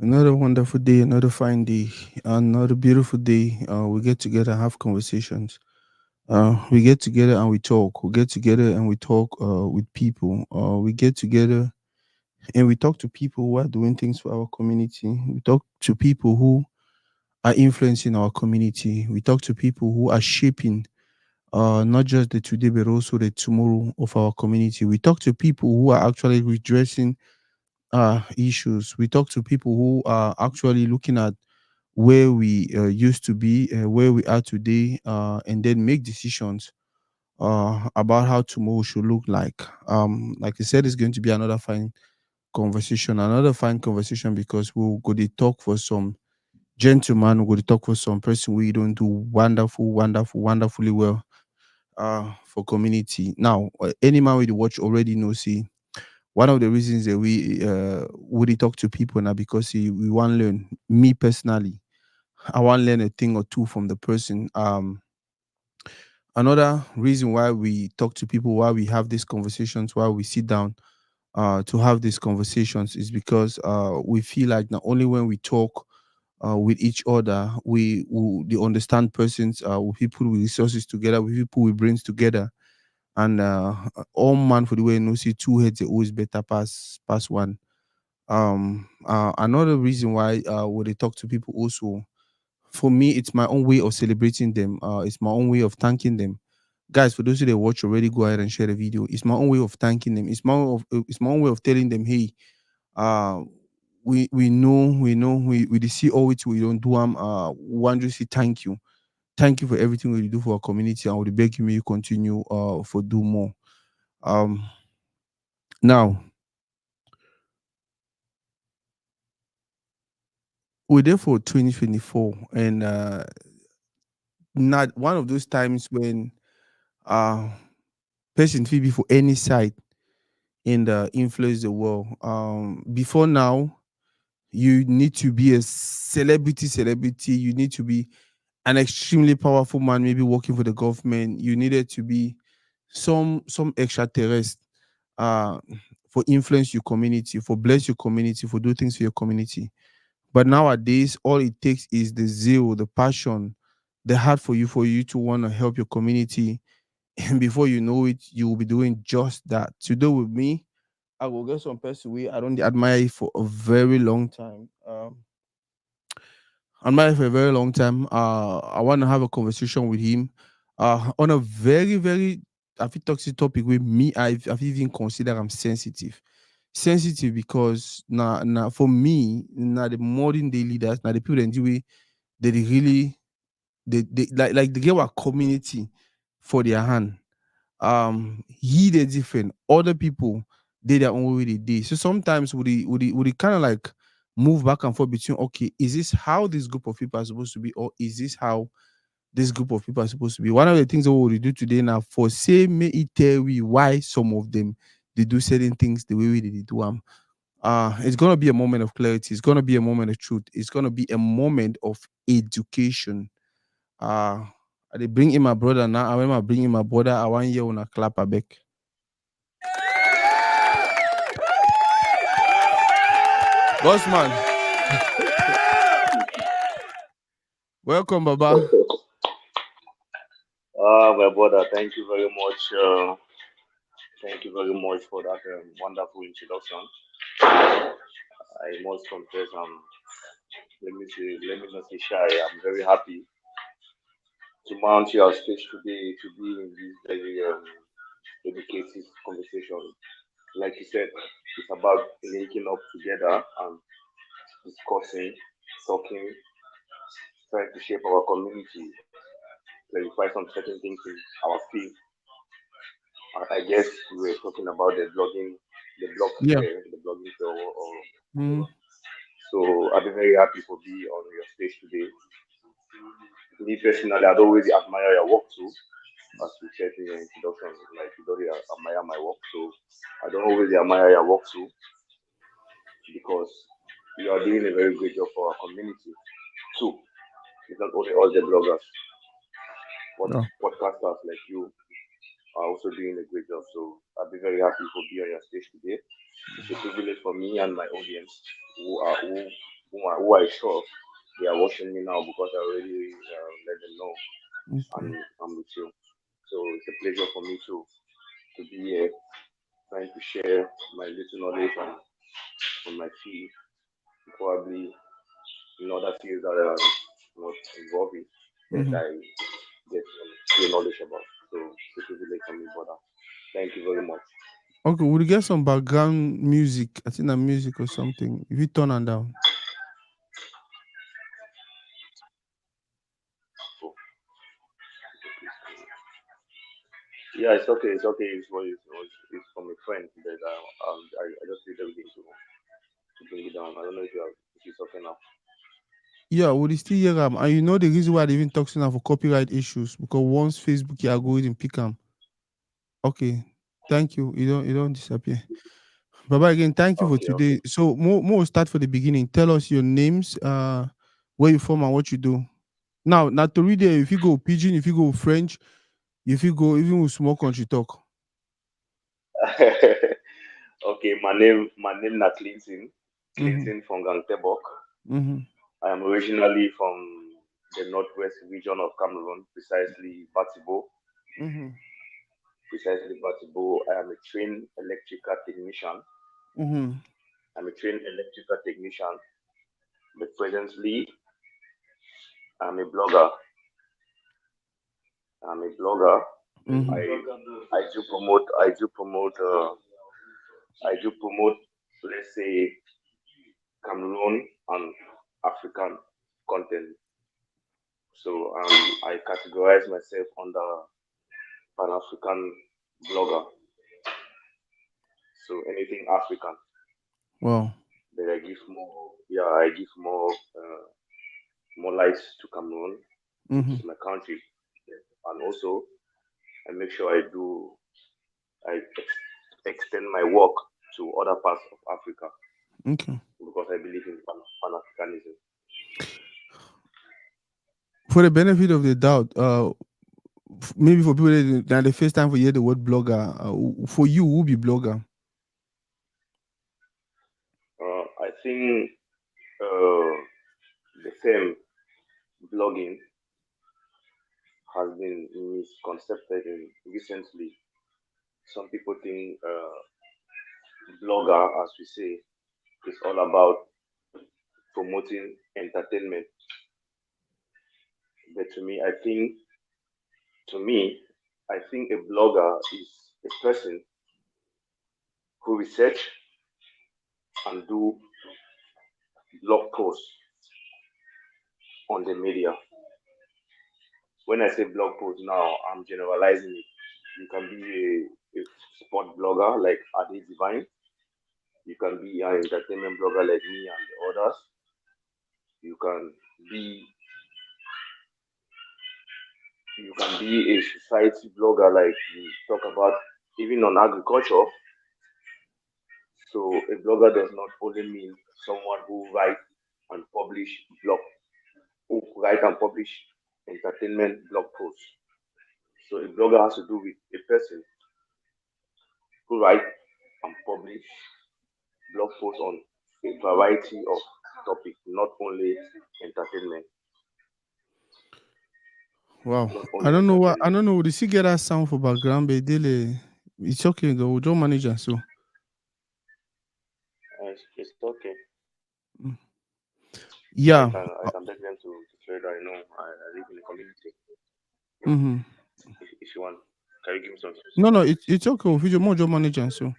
Another wonderful day, another fine day, another beautiful day. We get together and have conversations. We get together and we talk. We get together and we talk with people. We get together and we talk to people who are doing things for our community. We talk to people who are influencing our community. We talk to people who are shaping not just the today but also the tomorrow of our community. We talk to people who are actually redressing issues. We talk to people who are actually looking at where we used to be, where we are today, and then make decisions about how tomorrow should look like. Like I said, it's going to be another fine conversation because we'll go to talk for some gentleman, we'll go to talk for some person we don't do wonderfully well for community. Now, any man with the watch already knows, see, one of the reasons that we would talk to people now because we want to learn. Me personally, I want to learn a thing or two from the person. Another reason why we talk to people, why we have these conversations, why we sit down to have these conversations is because we feel like not only when we talk with each other, they understand persons, with people with resources together, with people with brains together, and all man for the way no see two heads are always better pass one. Another reason why when they talk to people also, for me, it's my own way of celebrating them. It's my own way of thanking them. Guys, for those who they watch already, go ahead and share the video. It's my own way of thanking them. It's my own way of telling them, hey, uh, we see all it we don't do. Want to say thank you for everything we do for our community, and we beg you may you continue for do more. Um, Now we're there for 2024, and not one of those times when uh person fit be for any side in the influence the world. Before now, you need to be a celebrity. You need to be an extremely powerful man, maybe working for the government. You needed to be some extraterrestrial uh for influence your community, for bless your community, for do things for your community. But nowadays, all it takes is the zeal, the passion, the heart for you to want to help your community. And before you know it, you will be doing just that. Today with me, I will get some person we I don't admire for a very long time. Admire for a very long time. I want to have a conversation with him on a very I think toxic topic with me. I've even considered I'm sensitive because now for me now the modern day leaders now the people that do it they really they like they get our community for their hand. He they different, other people they their own way they did. So sometimes would kind of like move back and forth between, okay, is this how this group of people are supposed to be, or is this how this group of people are supposed to be? One of the things that we will do today now for say may it tell we why some of them they do certain things the way we did do them. It's gonna be a moment of clarity, it's gonna be a moment of truth, it's gonna be a moment of education. uh they bring in my brother now, and when I bring in my brother I want you on a clap a back. Bossman, welcome baba. My brother, thank you very much. Thank you very much for that wonderful introduction. I must confess, let me not say shy. I'm very happy to mount your stage today to be in this very educative conversation. Like you said, it's about linking up together and discussing, talking, trying to shape our community, clarify some certain things in our field. I guess we were talking about the blog Yeah. sphere, the blogging sphere, Mm-hmm. so I'll be very happy for being on your stage today. Me personally, I'd always admire your work too, as we said in your introduction, like you don't really admire my work, so I don't always admire your work too, because you are doing a very great job for our community too. It's not only all the bloggers, but Yeah. podcasters like you are also doing a great job. So I'll be very happy for being on your stage today. It's a privilege for me and my audience who who I trust, they are watching me now because I already let them know Okay. I'm with you. So it's a pleasure for me to be here, trying to share my little knowledge on my field, probably in other fields that I'm not involved in, that Mm-hmm. I get few knowledge about. So it's a privilege for me, brother. Thank you very much. Okay, we'll get some background music. I think that music or something. If you turn on down. So, yeah, it's okay. It's okay. It's from a friend that I just did everything to bring it down. I don't know if it's okay now. Yeah, we still hear them. And you know the reason why they even talk now for copyright issues because once Facebook algorithm pick them. Okay. Thank you. You don't disappear. Baba again, thank you for Okay, okay. today. So more start for the beginning. Tell us your names, where you from and what you do. Now to read it, if you go pidgin, if you go French, if you go even with small country talk. Okay, my name na Clinton. Mm-hmm. Clinton from Gangtebok. Mm-hmm. I am originally from the northwest region of Cameroon, Mm-hmm. precisely Batibo. I am a trained electrical technician. Mm-hmm. But presently I'm a blogger. I'm a blogger. Mm-hmm. I do promote let's say Cameroon and African content. So I categorize myself under Pan African blogger. So anything African, Wow. that I give more. Yeah, I give more light to Cameroon, which Mm-hmm. is my country, and also I make sure I extend my work to other parts of Africa Okay. because I believe in Pan Africanism. For the benefit of the doubt, maybe for people that the first time for hear the word blogger, for you, who be blogger? I think the term blogging has been misconcepted recently. Some people think blogger, as we say, is all about promoting entertainment. But to me, I think a blogger is a person who research and do blog posts on the media. When I say blog post now, I'm generalizing it. You can be a sport blogger like Adi Divine. You can be an entertainment blogger like me and the others. You can be you can be a society blogger like we talk about even on agriculture. So a blogger does not only mean someone who write and publish entertainment blog posts. So a blogger has to do with a person who write and publish blog posts on a variety of topics, not only entertainment, Wow. not I only don't know what I entertainment. don't know. Did she get that sound for background? But daily, it's okay though. We'll just manage and so. It's okay. Mm. I Yeah. can I can beg them to say that I know I live in a community. Mm-hmm. If you want, can you give me some space? No, it's okay. If you more just manage and so.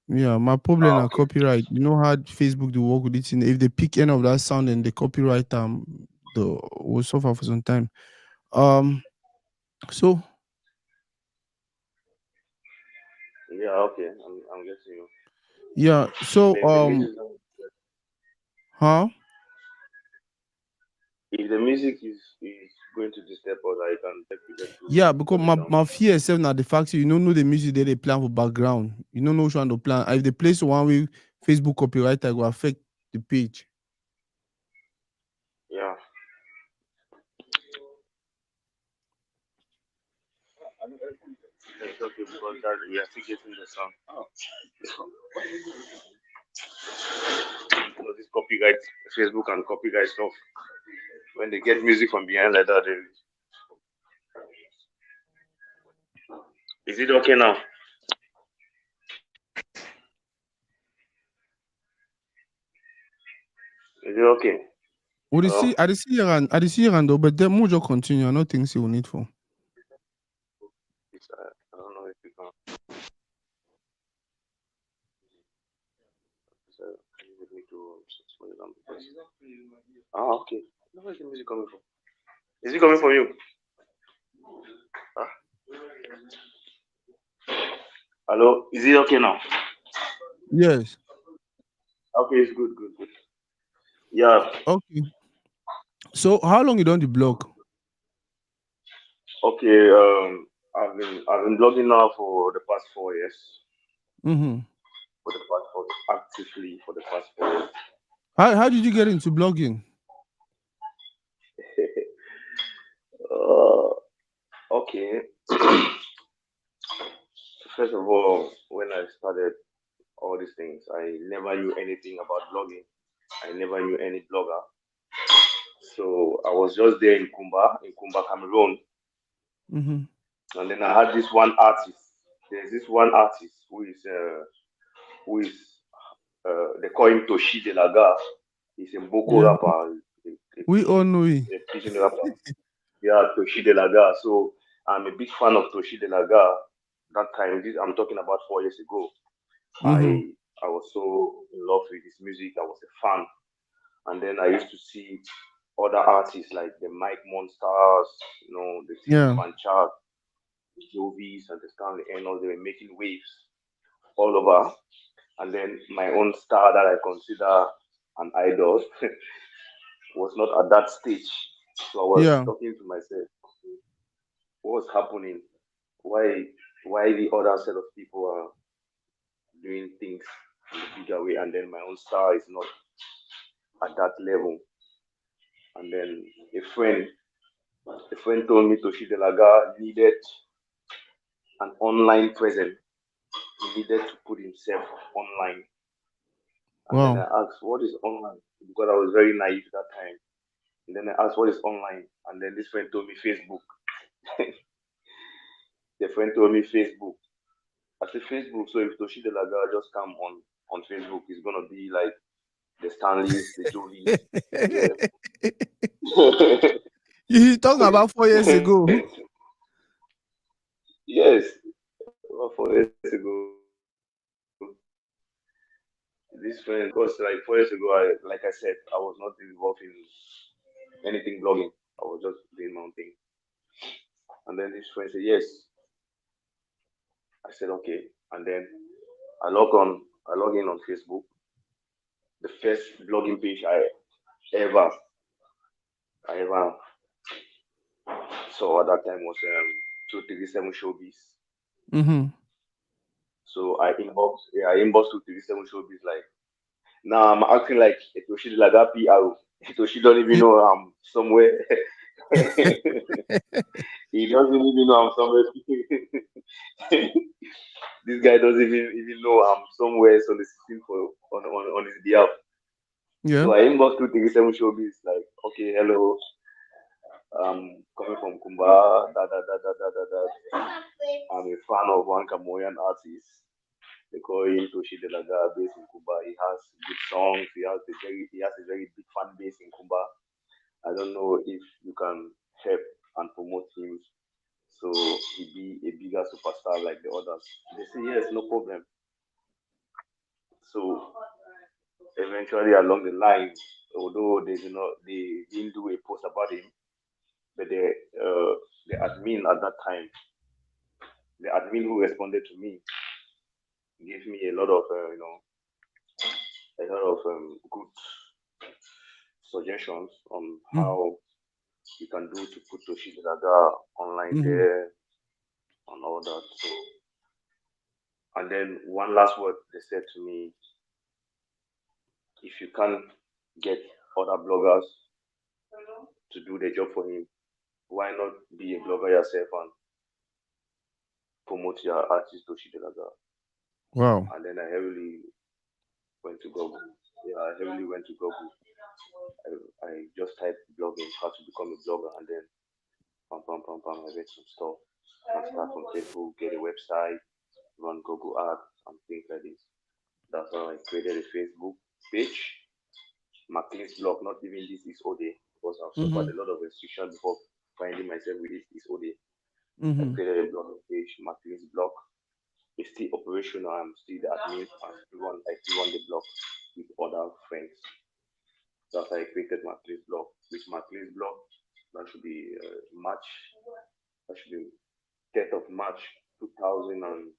Yeah, my problem are Okay. copyright. You know how Facebook do work with it. If they pick any of that sound and they copyright the will suffer for some time. Um. So Yeah, okay. I'm getting you. yeah. But So huh? if the music is going to disturb us, I can beg you just to Yeah, because turn it down. my fear itself now the fact you don't know the music they plan for background. You don't know which one to plan. If they place one way Facebook copyright, will affect the page. Yeah, it's okay because that we are still getting the sound. Because this copyright Facebook and copyright stuff. When they get music from behind like that, is it okay now? Is it okay? Would you Hello? see? I see you and though, but then more continue. I no things you will need for. I don't know if you can. You need to slow it down because. Ah, okay. Where is the music coming from? Is it coming from you? Ah? Hello? Is it okay now? Yes. Okay, it's good, good, good. Yeah. Okay. So how long you done the blog? Okay. I've been blogging now for the past 4 years. Mm-hmm. For the past actively for the past 4 years. How did you get into blogging? uh, okay. First of all, when I started all these things, I never knew anything about blogging. I never knew any blogger. So I was just there in Kumba, Cameroon. Mm-hmm. And then I had this one artist. There's this one artist who is they call him Toshi de la Gare. He's a Boko Yeah. rapper, We all know it. a pidgin rapper. Yeah, Toshi de la Gare. So I'm a big fan of Toshi de la Gare. That time, this I'm talking about 4 years ago. Mm-hmm. I was so in love with his music. I was a fan, and then I used to see other artists like the Mike Monsters, the Tito Yeah. Fanchak, the Jovis, and the Stanley Enols. They were making waves all over. And then my own star that I consider an idol was not at that stage. So I was Yeah. talking to myself, what's happening? Why why the other set of people are doing things in a bigger way and then my own star is not at that level? And then a friend told me Toshi Delaga needed an online presence. He needed to put himself online. And then I Wow. asked, what is online? Because I was very naive that time. And then I asked, what is online? And then this friend told me Facebook. The friend told me Facebook. I said Facebook. So if Toshi Delaga just come on Facebook, it's gonna be like the Stanleys, the Jovies. Yeah. You talking about 4 years ago. Yes, about 4 years ago. This friend, because like 4 years ago, like I said, I was not involved in anything blogging. I was just doing my own thing. And then this friend said yes. I said okay. And then I log in on Facebook. The first blogging page ever I ever saw at that time was 237 Showbiz. Mm-hmm. So I inboxed 237 Showbiz like, now I'm acting like Etoshi Laga PR. Etoshi don't even know I'm somewhere. He doesn't even know I'm somewhere. This guy doesn't even know I'm somewhere soliciting on his behalf. Yeah. So I inboxed 237 Showbiz like, okay, hello, coming from Kumba, da da da da da da da. I'm a fan of one Cameroonian artist. They call him Toshi Delaga, based in Kumba. He has good songs. He has a very big fan base in Kumba. I don't know if you can help and promote him so he be a bigger superstar like the others. They say yes, no problem. So eventually along the line, although they didn't do a post about him, but the admin at that time, the admin who responded to me gave me a lot of good suggestions on how you can do to put Toshi Dada online Mm-hmm. there and all that. So, and then one last word they said to me: if you can get other bloggers to do the job for him, why not be a blogger yourself and promote your artist Toshi Dada? Wow. And then I heavily went to Google. Yeah, I I heavily went to Google. I just typed blogging, how to become a blogger, and then pam pam pam pam. I read some stuff. I start from Facebook, get a website, run Google ads, and things like this. That's how I created a Facebook page. McLean's blog, not even this is OD, because I've suffered Mm-hmm. a lot of restriction before finding myself with this is OD. I Mm-hmm. created a blog page, McLean's blog. It's still operational. I'm still the admin. I still run the blog with other friends. That's how I created McLean's blog. With McLean's blog, that should be March. That should be 10th of March 2000 and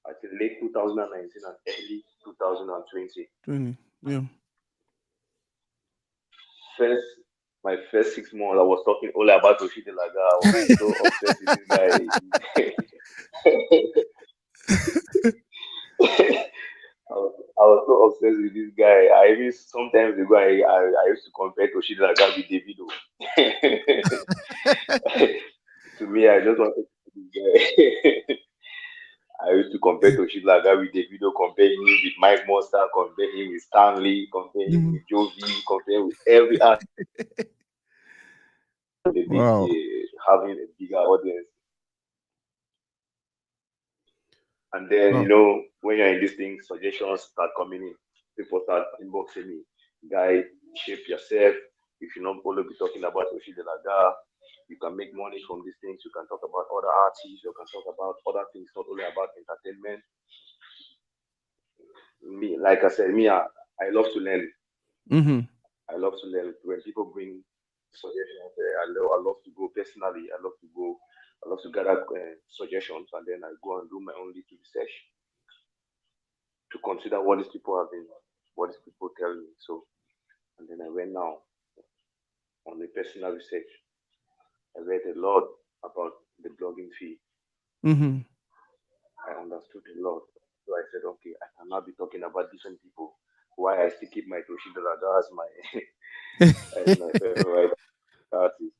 I think late 2019 and early 2020. 20. Yeah. First, my first 6 months, I was talking all about Toshide Laga. I was so obsessed with this guy. I was so obsessed with this guy. I even sometimes ago I used to compare Toshide Laga with Davido. To me, I just wanted to see this guy. I used to compare Toshide Laga with Davido, compare him with Mike Monster, compare him with Stanley, compare him Mhm. with Jovi, compare with every artist the big Wow. having a bigger audience. And then, Wow. when you're in these things, suggestions start coming in. People start inboxing me. Guy, shape yourself. If you not only be talking about Yoshi Delaga, you can make money from these things. You can talk about other artists. You can talk about other things, not only about entertainment. Me, like I said, I love to learn. Mm-hmm. I love to learn. When people bring suggestions, I love to go personally. I love to go. I love to gather suggestions, and then I go and do my own little research to consider what these people tell me. So, and then I went now on the personal research. I read a lot about the blogging fee. Mm-hmm. I understood a lot. So I said, okay, I cannot be talking about different people. Why I still keep my Toshida Laga as my as my favorite artist.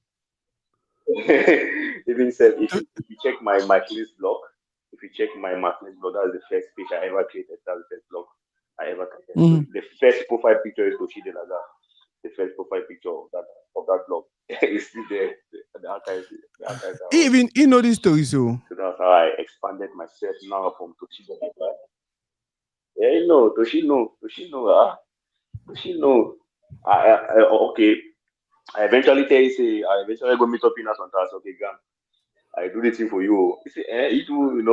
Even said, if you check my Martinez blog, if you check my Martinez blog, that's the first page I ever created. That's the first blog I ever created. So Mm-hmm. the first profile picture is Toshide Laga. The first profile picture of that blog. It's still there. The archives are all. He know this story, so So that's how I expanded myself now from Toshide Laga. Yeah, you know, Toshino. Okay. I eventually tell you, say, I eventually go meet up in us on task. Okay, gang. I do the thing for you. He say, you don't even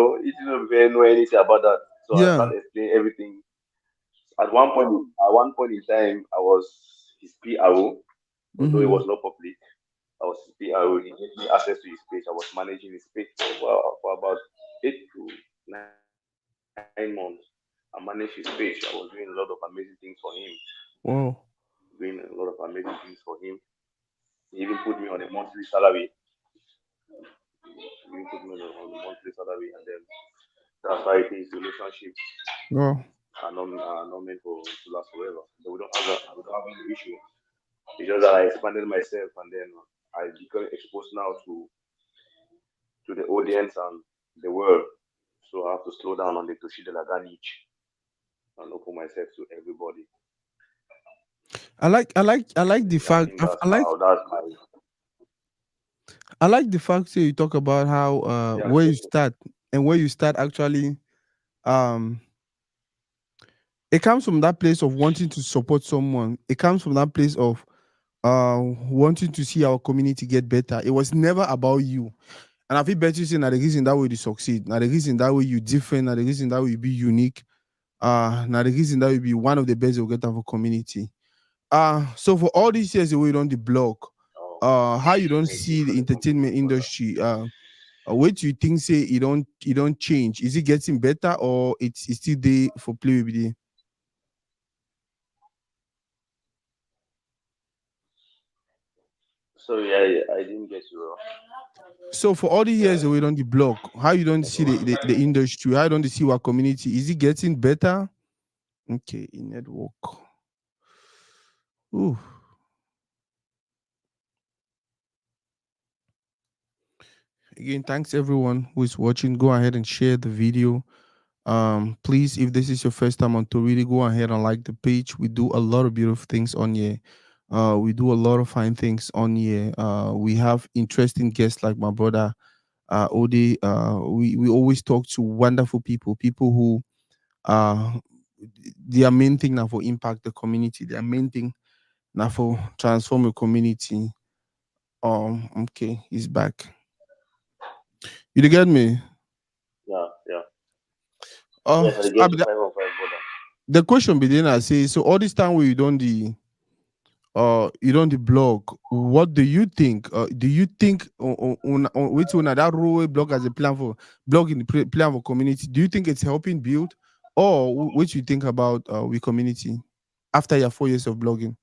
know anything about that. So I yeah. start explaining everything. At one point in time, I was his PRO, although it Mm-hmm. was not public. I was his PRO. He gave me access to his page. I was managing his page for about 8 to 9 months. I managed his page. I was doing a lot of amazing things for him. Wow. Doing a lot of amazing things for him. He even put me on a monthly salary. He even put me on a monthly salary, and then that's why his relationship Wow. are not meant to last forever. But we don't have any issue. It's just that I expanded myself, and then I become exposed now to the audience and the world. So I have to slow down on the Toshide Laga niche and open myself to everybody. I like the I fact think that's I like how that's my I like the fact that you talk about how yeah. where you start and where you start actually um it comes from that place of wanting to support someone. It comes from that place of wanting to see our community get better. It was never about you. And I feel better saying that the reason that way you succeed, now the reason that way you different, now the reason that way you be unique, now the reason that you be one of the best you'll get of a community. So for all these years away on the blog, Oh, how you don't thank you see for the the entertainment compliment, brother. industry, what do you think say it don't change? Is it getting better or it's still there for play with the Sorry, I didn't get you well. so for all the years Yeah. away on the blog, how you don't see the industry, how you don't see our community, is it getting better? Okay, in network. Ooh. Again, thanks everyone who is watching. Go ahead and share the video. Please, if this is your first time on Toridey, go ahead and like the page. We do a lot of beautiful things on here. We do a lot of fine things on here. We have interesting guests like my brother Ode. We always talk to wonderful people, people who uh their main thing now for impact the community. Their main thing now for transform the community. Okay, he's back. You get me? Yeah, yeah. Yes, I I get be you that, 5 on 5, brother. the question begin I say so all this time where you don't the blog. What do you think? Do you think on which one that role wey blog as a plan for blog in the plan for community? Do you think it's helping build, or what you think about we community after your 4 years of blogging?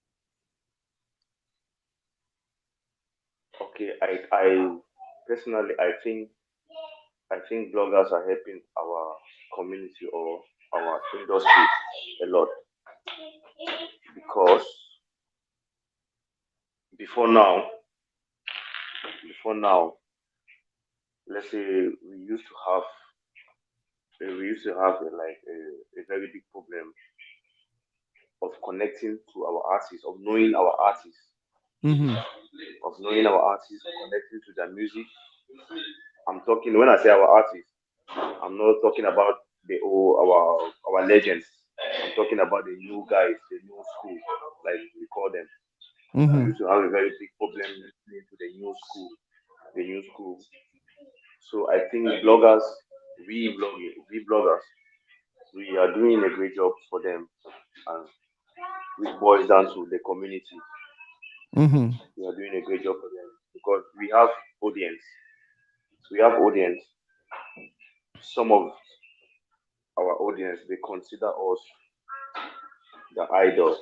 Okay, I personally, I think bloggers are helping our community or our industry a lot because before now, before now, let's say we used to have a very big problem of connecting to our artists, Mm-hmm. of knowing our artists, connecting to their music. I'm talking when I say our artists, I'm not talking about the old our legends. I'm talking about the new guys, the new school, like we call them. We Mm-hmm. used to have a very big problem listening to the new school. So I think we bloggers, we are doing a great job for them, and which boils down to the community. Mm-hmm. We are doing a great job for them because we have audience. We have audience. Some of our audience they consider us the idol.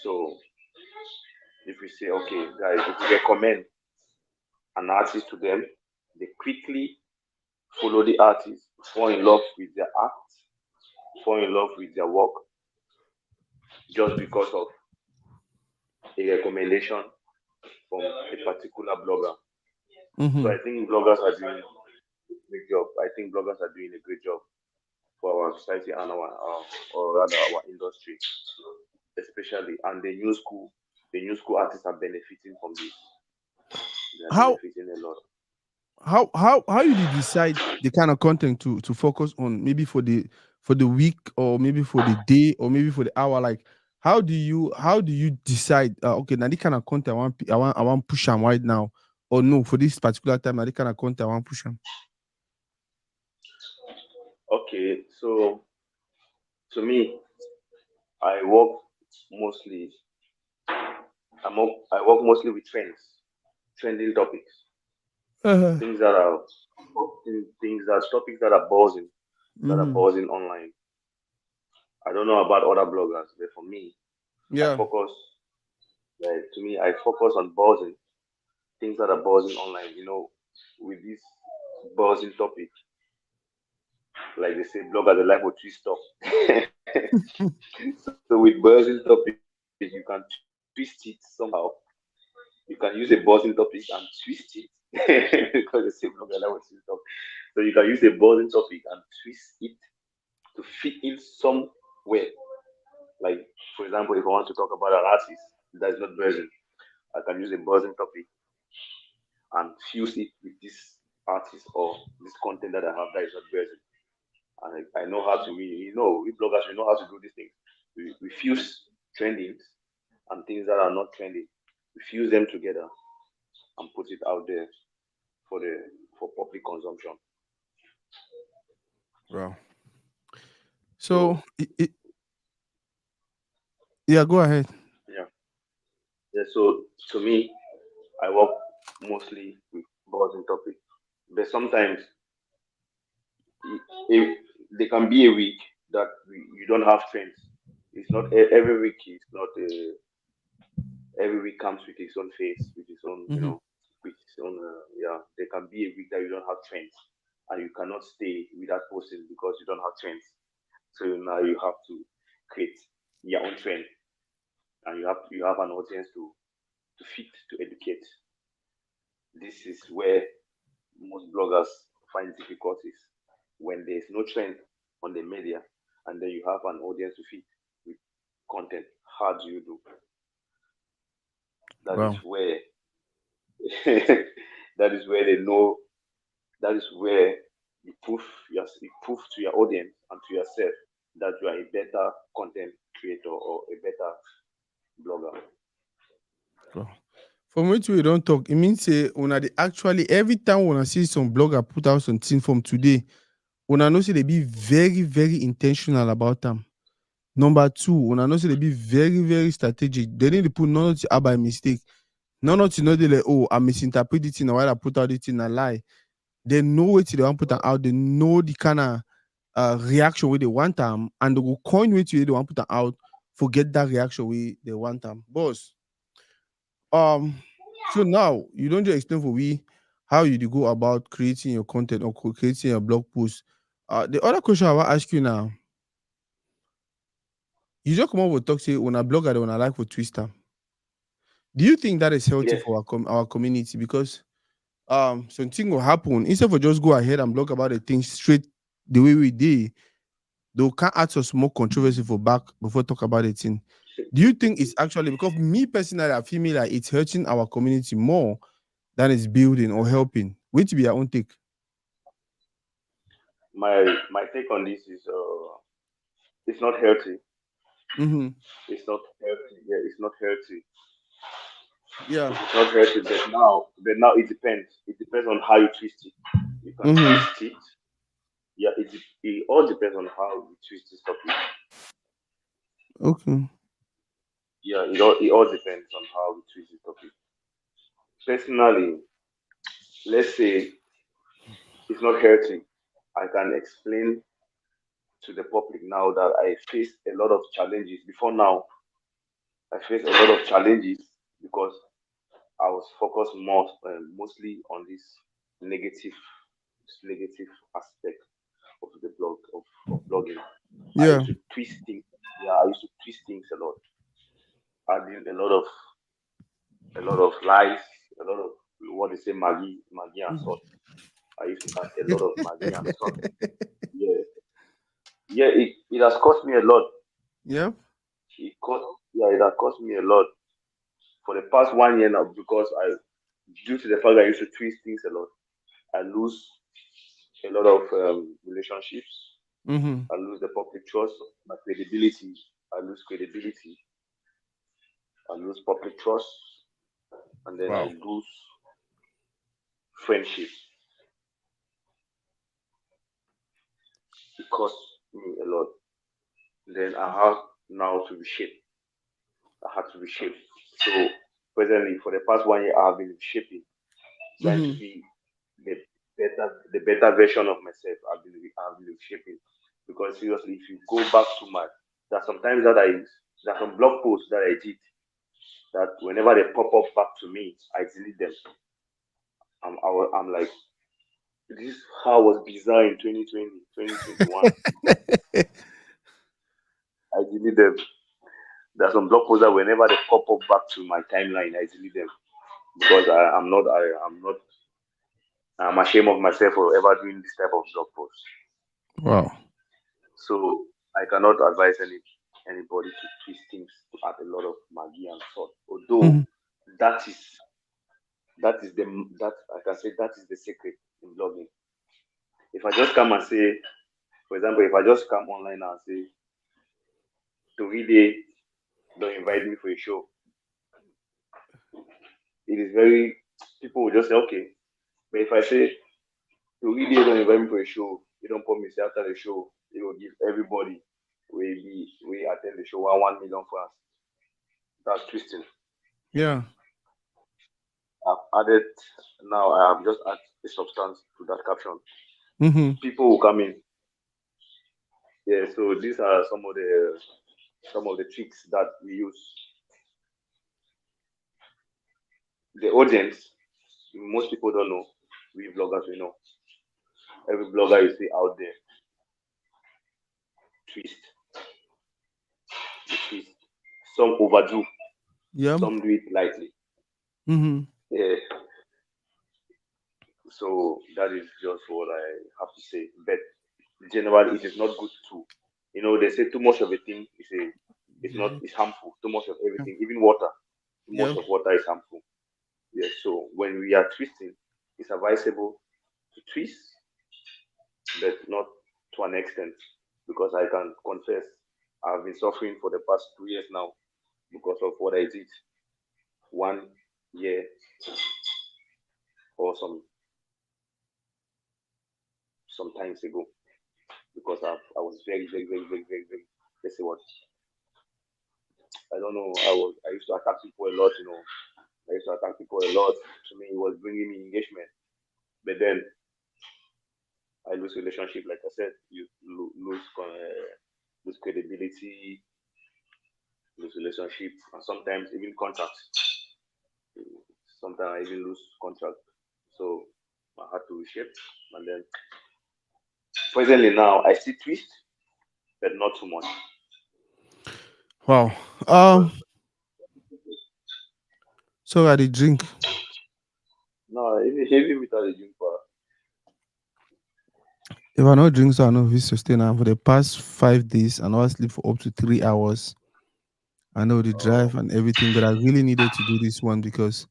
So if we say, okay, guys, if we recommend an artist to them, they quickly follow the artist, fall in love with their act, fall in love with their work, just because of a recommendation from a particular blogger. So Mm-hmm. I think bloggers are doing a great job. I think bloggers are doing a great job for our society and or rather our industry, especially. And the new school artists are benefiting from this. They are How benefiting a lot. how you did decide the kind of content to focus on, maybe for the week, or maybe for the day, or maybe for the hour? Like how do you decide, okay, now the kind of content I want push them right now, or no, for this particular time now the kind of content I want push them? Okay, so to me, I work mostly. I work mostly with trending topics, Uh-huh. things that are topics that are Mm-hmm. buzzing online. I don't know about other bloggers, but for me, I Yeah. focus. To me, I focus on buzzing things that are buzzing online. With this buzzing topic, like they say, bloggers they like to twist stuff. So with buzzing topic, you can twist it somehow. You can use a buzzing topic and twist it because they say blogger like to twist stuff. So you can use a buzzing topic and twist it to fit in somewhere. Like, for example, if I want to talk about an artist that is not buzzing, I can use a buzzing topic and fuse it with this artist or this content that I have that is not buzzing. And I know how to, we bloggers, we know how to do these things. We fuse trendings and things that are not trending. We fuse them together and put it out there for the for public consumption. Wow. So So yeah, go ahead. yeah, yeah. So to me, I work mostly with buzzing topics, but sometimes if there can be a week that you don't have trends. It's not every week. It's not every week comes with its own face, with its own Mm-hmm. with its own yeah. There can be a week that you don't have trends, and you cannot stay without posting because you don't have trends. So now you have to create your own trend, and you have an audience to fit to educate. This is where most bloggers find difficulties. when there's no trend on the media, and then you have an audience to feed with content. How do you do? That is Wow. where that is where they know. That is where you prove to your audience and to yourself that you are a better content creator or a better blogger. Wow. From which we don't talk, it means say una dey actually every time una see some blogger put out something from today, una know say they be very, very intentional about them. Number two, una know say they be very, very strategic. They need to put none of it out by mistake. None of it know they like, oh, I misinterpret it in while I put out it in a lie. They know what they want put am out. They know the kind of reaction where they want them, and they go coin with you they want put am out. Forget that reaction where they want them. Boss, um, so now you don't just explain for we how you dey go about creating your content or creating your blog post. The other question I want to ask you now, you just come up with talk say when a blogger they wanna like for Twister. Do you think that is healthy Yes, for our community? Because something will happen instead of just go ahead and blog about the thing straight the way we did. They can't add some more controversy for back before talk about it thing. Do you think it's actually because me personally I feel me like it's hurting our community more than it's building or helping? Which be your own take? my take on this is it's not healthy. Mm-hmm. It's not healthy. Yeah, it's not healthy. Yeah. It's not healthy. But now it depends. It depends on how you twist it. You can Mm-hmm. twist it. Yeah, it all depends on how you twist this topic. Okay. Yeah, it all depends on how we twist this topic. Personally, let's say it's not healthy. I can explain to the public now that I faced a lot of challenges. Before now, I faced a lot of challenges because I was focused mostly on this negative aspect of the of blogging. I Yeah. used to twist things. Yeah, I used to twist things a lot, adding a lot of lies, a lot of what they say, Maggie and salt. I used to add a lot of Maggie and salt. Yeah, yeah, it has cost me a lot. Yeah. Yeah, it has cost me a lot for the past 1 year now because due to the fact that I used to twist things a lot, I lose a lot of relationships. Mm-hmm. I lose the public trust, my credibility. I lose credibility. I lose public trust, and then I Wow. lose friendship. It costs me a lot. Then I have now to reshape. I had to reshape. So presently, for the past 1 year, I have been shaping, trying to Mm-hmm. be the the better version of myself. I've been shaping because seriously, if you go back to my there are sometimes that there are some blog posts that I did that whenever they pop up back to me, I delete them. I'm like, this is how I was bizarre in 2020, 2021. I delete them. There are some blog posts that whenever they pop up back to my timeline, I delete them because I'm ashamed of myself for ever doing this type of blog post. Wow. So I cannot advise anybody to twist things to add a lot of Maggie and salt. Although Mm-hmm. that is that is the that I can say that is the secret in blogging. If I just come and say, for example, if I just come online and say, Toridey, don't invite me for a show, it is very people will just say okay. But if I say Toridey don't invite me for a show, you don't promise after the show, you will give everybody we attend the show 1 million francs. That's twisting. Yeah. I've added now. I have just added a substance to that caption. Mm-hmm. People will come in. Yeah. So these are some of the tricks that we use. The audience, most people don't know. We bloggers, we know. Every blogger you see out there, twist, they twist. Some overdo. Yeah. Some do it lightly. Mm-hmm. Yeah. So that is just what I have to say. Bet. Generally, it is not good too. They say too much of a thing is a it's not it's harmful. Too much of everything, even water. Too much Yeah. of water is harmful. Yes. So when we are twisting, it's advisable to twist, but not to an extent, because I can confess I've been suffering for the past 2 years now because of what I did 1 year or some times ago, because I was very, very, very, very, very, very, let's say what, I don't know, I used to attack people a lot, I used to attack people a lot. To me, it was bringing me engagement. But then I lose relationship, like I said, you lose credibility, lose relationship, and sometimes even contracts. Sometimes I even lose contract. So I had to reshape. And then presently now, I still twist, but not too much. Wow. But So I did drink. no, even without a drink, but If I not drink, so I know we sustain. And for the past 5 days, I know I sleep for up to 3 hours. I know the uh, drive and everything, but I really needed to do this one because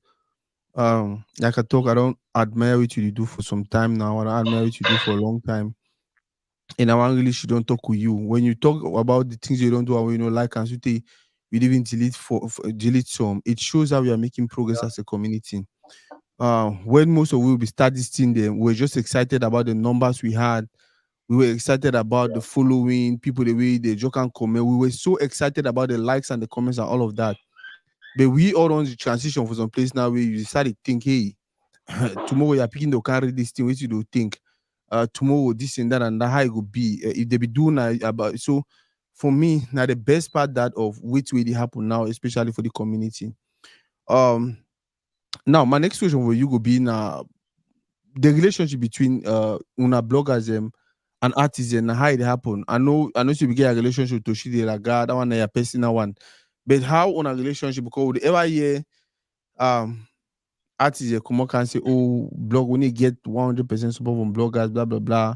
like I talk, I don't admire what you do for some time now. I don't admire what you do for a long time. And I want really should don't talk with you. When you talk about the things you don't do and when you know like and so we even delete some, it shows how we are making progress as a community. When most of we will be start this thing, then we're just excited about the numbers we had. We were excited about the yeah, following, people the way they joke and comment. We were so excited about the likes and the comments and all of that. But we all on the transition for some place now where you started think, hey, tomorrow you're picking the carry this thing, what you do think? Tomorrow this and that how it could be. If they be doing about so for me, now the best part that of which really happen now, especially for the community. Um Now my next question for you will be now the relationship between una bloggers and artists and how it happen. I know you begin a relationship to Toshide like God, that one a personal one. But how on a relationship because we ever hear um artists come up and say, oh, blog we need to get 100% support from bloggers, blah blah blah.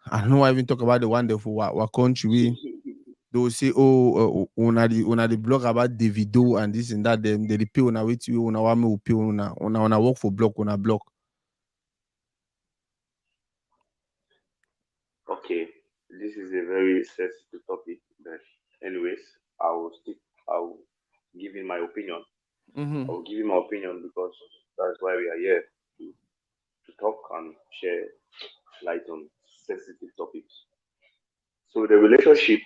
I don't know why even talk about the one there for what country we they will say, oh, una the blog about the video and this and that, them they pay on a way to una want me will pay on a work for blog on a blog. okay. This is a very sensitive topic, but anyways, I will stick. I will give in my opinion. Mm-hmm. I will give you my opinion because that's why we are here to talk and share light on sensitive topics. So the relationship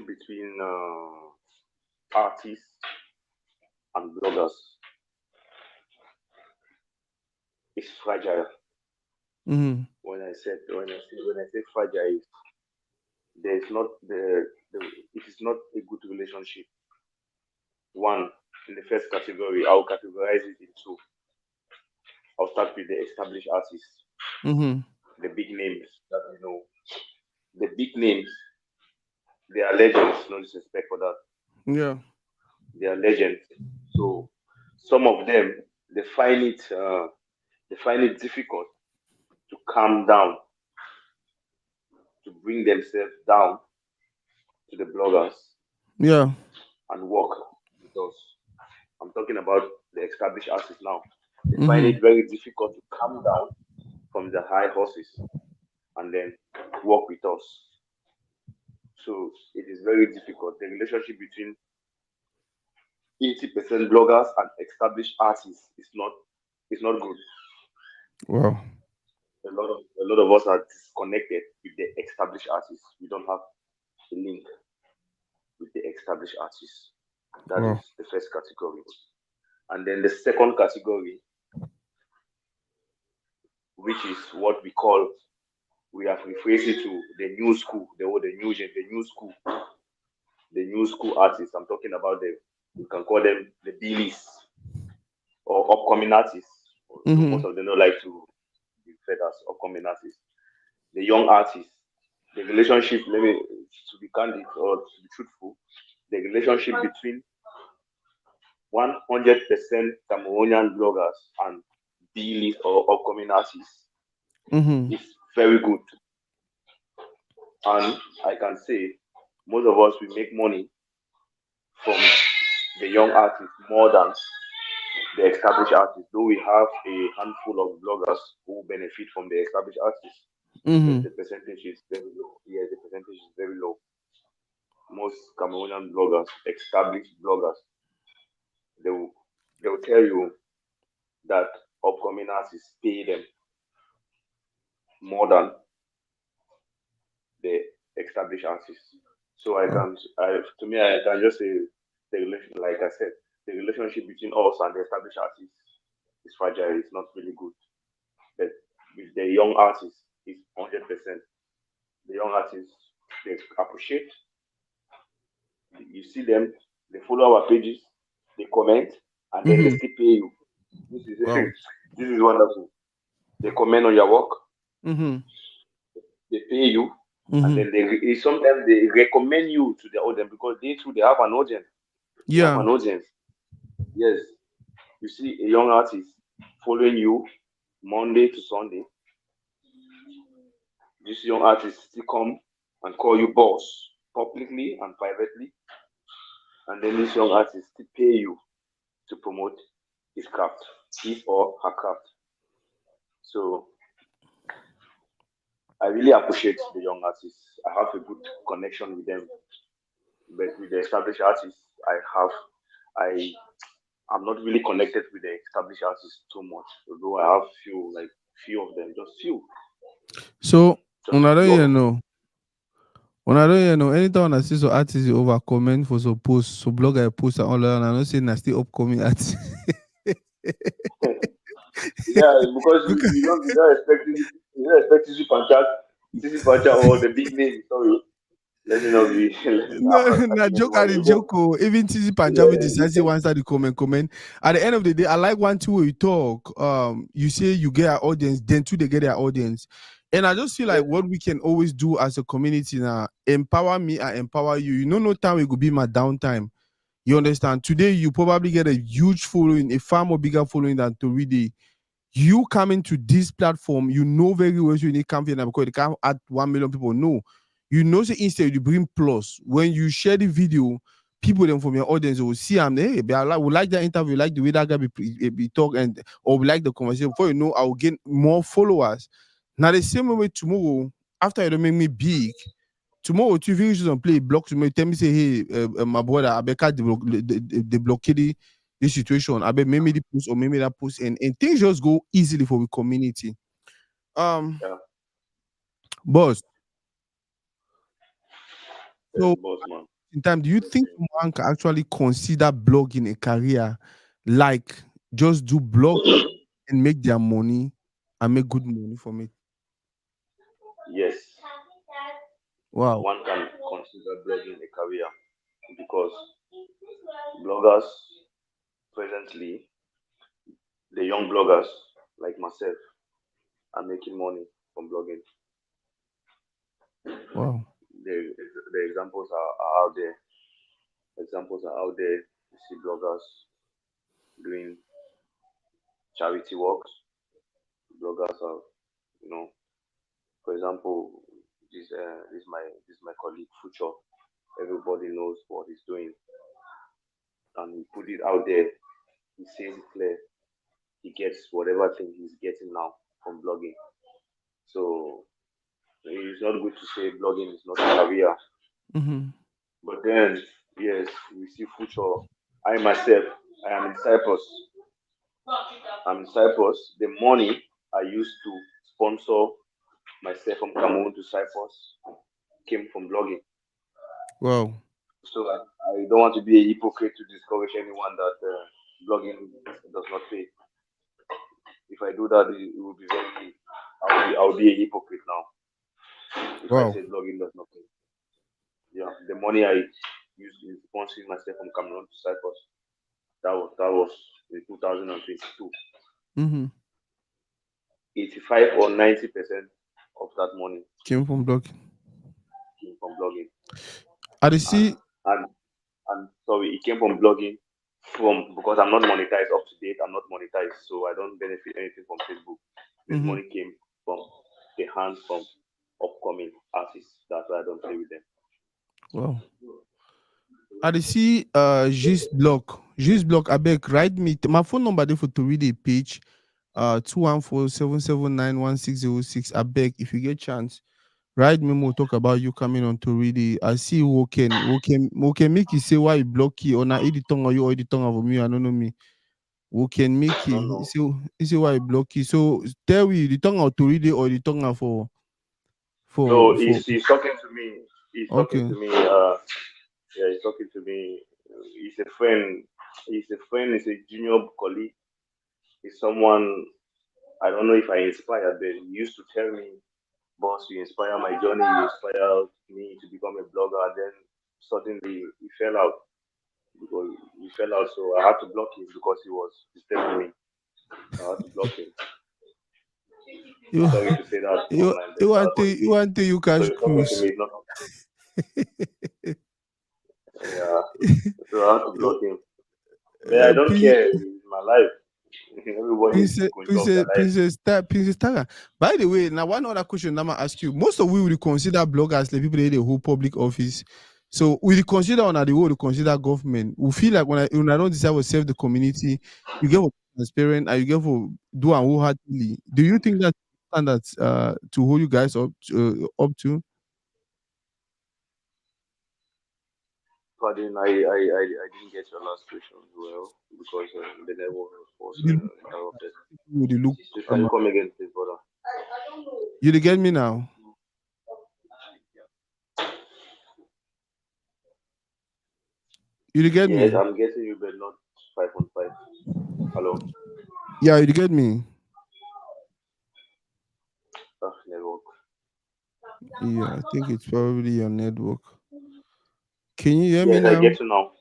between artists and bloggers is fragile. Mm-hmm. When I say fragile, there is not the it is not a good relationship. One, in the first category, I'll categorize it into. I'll start with the established artists, Mm-hmm. the big names that we know. The big names, they are legends. No disrespect for that. Yeah. They are legends. So some of them they find it difficult to calm down, to bring themselves down to the bloggers Yeah. and work with us. I'm talking about the established artists now. They find Mm-hmm. it very difficult to come down from the high horses and then work with us. So it is very difficult. The relationship between 80% bloggers and established artists is not good. Wow. A lot of us are disconnected with the established artists. We don't have a link with the established artists. That is Wow. the first category. And then the second category, which is what we have rephrased it to the new school, the new school artists. I'm talking about them. We can call them the B list or upcoming artists. So Mm-hmm. most of them don't like to be referred as upcoming artists. The young artists, the relationship, let me to be candid or to be truthful, the relationship between 100% Cameroonian bloggers and B list or upcoming artists Mm-hmm. is very good. And I can say most of us we make money from the young artists more than the established artists. Though we have a handful of bloggers who benefit from the established artists, but Mm-hmm. the percentage is very low. Yeah, the percentage is very low. Most Cameroonian bloggers, established bloggers, they will they will tell you that upcoming artists pay them more than the established artists. So Wow. to me, I can just say the relation, like I said, the relationship between us and the established artists is fragile. It's not really good. But with the young artists, it's 100%. The young artists, they appreciate. You see them, they follow our pages, they comment, and then they Mm-hmm. still pay you. This is Wow. this is wonderful. They comment on your work, Mm-hmm. they pay you, and Mm-hmm. then sometimes they recommend you to their audience because they too they have an audience. They have Yeah. an audience. Yes, you see a young artist following you Monday to Sunday. This young artist still come and call you boss publicly and privately, and then this young artist still pay you to promote his craft, his or her craft. So I really appreciate the young artists. I have a good connection with them, but with the established artists, I I'm not really connected with the established artists too much. Although I have few of them, So when just I don't few of hear them. no, when I don't hear no, anytime I see so artists you over comment for so post, so blogger post and all that, and I don't say na still upcoming artists. Yeah, because Because you don't expect Sisi Panchak or the big name. Sorry, let me not be. no, I na think joke and a even joke. Oh. Even TC Panjabi yeah, decides he wants to comment. At the end of the day, I like one two way you talk. You say you get our audience, then two they get their audience. And I just feel like yes, what we can always do as a community now, empower me and empower you. You know, no time it could be my downtime. You understand? Today you probably get a huge following, a far more bigger following than Toridey. You coming to this platform, you know very well you need confidence because you can't add 1 million people. No, you know, say instead you bring plus. When you share the video, people then from your audience will see and hey, we like that interview, like the way that guy be talk and or we like the conversation. Before you know, I will gain more followers. Now the same way tomorrow, after you don't make me big, tomorrow two videos on play block tomorrow, tell me say hey, my brother, I bet the blockade this situation. I bet maybe the post or maybe that post and things just go easily for the community. Um, yeah, boss. yes, So boss man. in time, do you think Listening. one can actually consider blogging a career, like just do blog and make their money and make good money from it? Yes, Wow, one can consider blogging a career because bloggers presently, the young bloggers like myself, are making money from blogging. wow, The examples are out there. Examples are out there. You see bloggers doing charity works. Bloggers are, you know, for example, this my colleague Future. Everybody knows what he's doing, and he put it out there. He says it clear. He gets whatever thing he's getting now from blogging. So it's not good to say blogging is not a career. mm-hmm. But then, yes, we see Future. I myself, I am in Cyprus. I'm in Cyprus. The money I used to sponsor myself from Cameroon to Cyprus came from blogging. Wow, So I don't want to be a hypocrite to discourage anyone that blogging does not pay. If I do that, it will be very. I'll be a hypocrite now if I wow, say blogging does not pay. Yeah, the money I used in sponsoring myself from Cameroon to Cyprus, that was in 2022. mm-hmm. 85 or 90% of that money Came from blogging. came from blogging, I and see. and and sorry, it came from blogging from because I'm not monetized up to date. I'm not monetized, so I don't benefit anything from Facebook. This Mm-hmm. money came from a hand from upcoming artists. That's why I don't play with them. Well, I dey see Gist block abeg write me my phone number dey for Toridey page 214-779-1606 abeg if you get chance write me more talk about you coming on Toridey. I see Woken make you say why you block you or na he the tongue or you or the tongue of me I don't know me. Woken make No, you no. he say why you block you. So tell me the tongue of Toridey or the tongue No, for he's talking to me. He's talking okay. to me. Yeah, he's talking to me. He's a friend. He's a friend. He's a junior colleague. He's someone I don't know if I inspired, but he used to tell me, "Boss, you inspire my journey. You inspired me to become a blogger." Then suddenly he fell out because he fell out. So I had to block him because he was disturbing me. I had to block him. You Sorry to say that you online, but that's what it you is. want to you So cash he's talking to cruise. me. It's not. Yeah. So I had to block him. But I don't Prince, care. It's my life. Everybody is going to have their life. Princess Tara. By the way, now one other question I'm gonna ask you. Most of we will consider bloggers like people that hold public office. So we consider on the way we consider government. We feel like when I don't decide to serve the community, you get for transparent and you get for do and wholeheartedly. Do you think that standards to hold you guys up to? Pardon, I didn't get your last question well because the network was You interrupted. look So can you come again, please, brother? you dey get me now? You dey get Yes, me? I'm getting you, but not 5 on 5. Hello? Yeah, you dey get me? Ah, network. Yeah, I think it's probably your network. Can you hear me Yes, I now? get you now.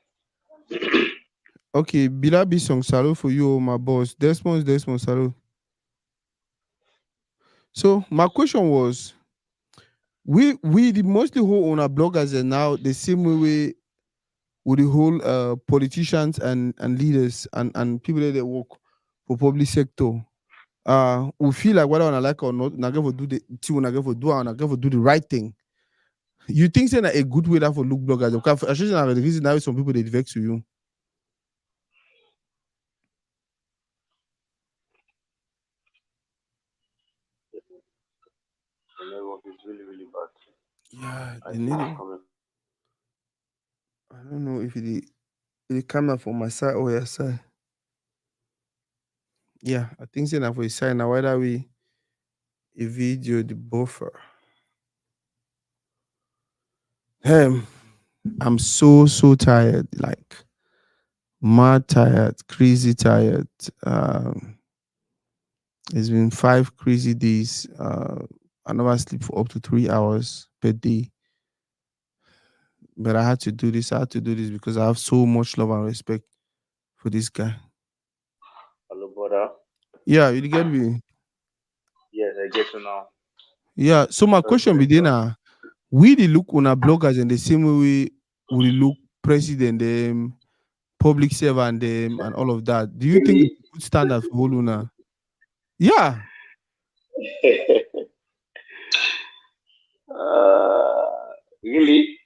Okay, Bilabi song salute for you, my boss. Desmond salute. So my question was, we the mostly hold on our bloggers and now the same way with the whole politicians and leaders and people that work for public sector. We feel like whether I like or not, na get for do the thing, na get for do and na get for do the right thing. You think saying a good way that for look bloggers? Because actually, the reason now some people they vex to you. The network is really, really bad. Yeah, I they think need it's it. coming. I don't know if it come out from my side or your side. Yeah, I think saying that for his side now whether we a video the buffer. Um, I'm so tired, like mad tired, crazy tired. It's been 5 crazy days. I never sleep for up to 3 hours per day. But I had to do this. I had to do this because I have so much love and respect for this guy. Hello, brother. Yeah, you get me. Yes, I get you now. Yeah. So my That's question very be then sad. we the look on our bloggers in the same way we look president them, public servant them, and all of that. Do you think it's Really? a good standard for Holuna? Yeah. Really?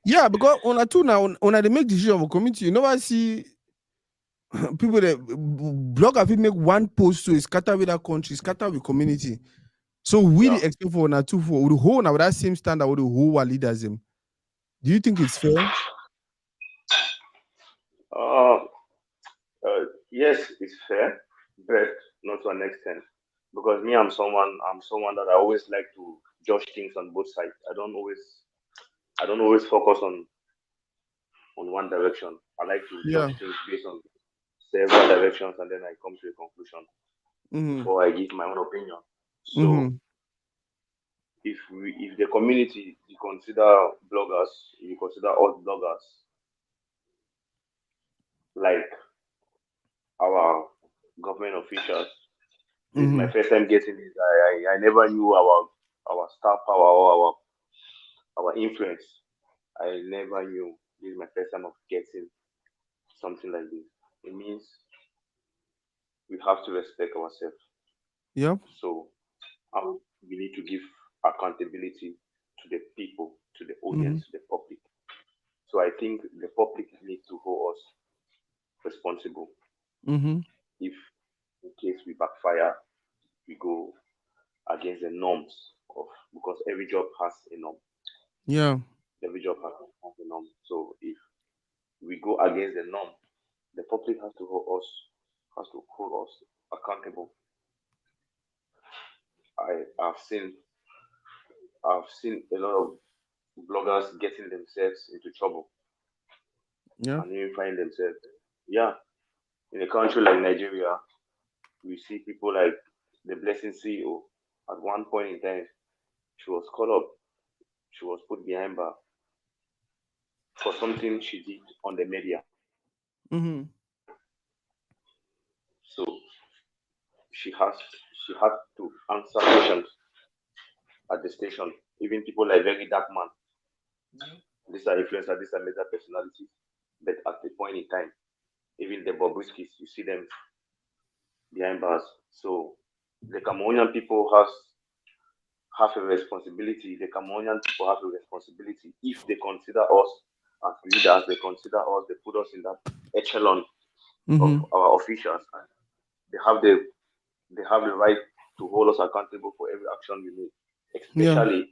Yeah, because on a two now, on a they make decision for community, you never see people that blogger fit make one post to scatter with that country, scatter with community. So we Yeah. the expect for na two for the whole now with that same standard with the whole our leaders them. Do you think it's fair? Uh, yes, it's fair, but not to an extent. Because me, I'm someone that I always like to judge things on both sides. I don't always focus on one direction. I like to Yeah. judge things based on several directions, and then I come to a conclusion Mm-hmm. before I give my own opinion. So Mm-hmm. if the community you consider bloggers, you consider all bloggers like our government officials. This is my Mm-hmm. first time getting this. I never knew our star power or our influence. I never knew. This is my first time of getting something like this. It means we have to respect ourselves. Yep. So we need to give accountability to the people, to the Mm-hmm. audience, to the public. So I think the public need to hold us responsible. Mm-hmm. If in case we backfire, we go against the norms of, because every job has a norm. Yeah. Every job has a norm. So if we go against the norm, the public has to hold us accountable. I've seen a lot of bloggers getting themselves into trouble Yeah. and even find themselves. Yeah, in a country like Nigeria, we see people like the Blessing CEO. At one point in time, she was caught up. She was put behind bar for something she did on the media. Mm-hmm. So she has she had to answer questions at the station. Even people like Very Dark Man, these are influencers, these are major personalities. But at the point in time, even the Bobrisky's, you see them behind bars. So the Cameroonian people have a responsibility. The Cameroonian people have a responsibility. If they consider us as leaders, they consider us, they put us in that echelon of Mm-hmm. our officials. And they have the they have the right to hold us accountable for every action we make, Yeah. especially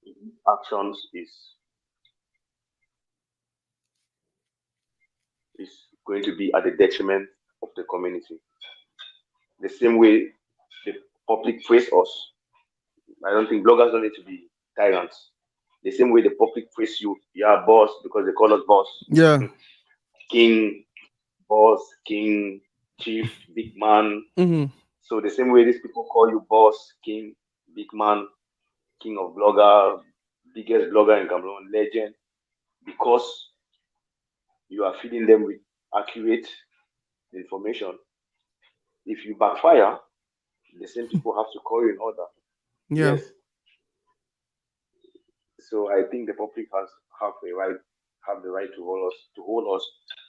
if actions is going to be at the detriment of the community. The same way the public praise us. I don't think bloggers don't need to be tyrants. The same way the public praise you, yeah, boss, because they call us boss, Yeah. king, boss, king, chief, big man. Mm-hmm. So the same way these people call you boss, king, big man, king of blogger, biggest blogger in Cameroon, legend, because you are feeding them with accurate information. If you backfire, the same people have to call you in order. Yeah. Yes. So I think the public have the right to hold us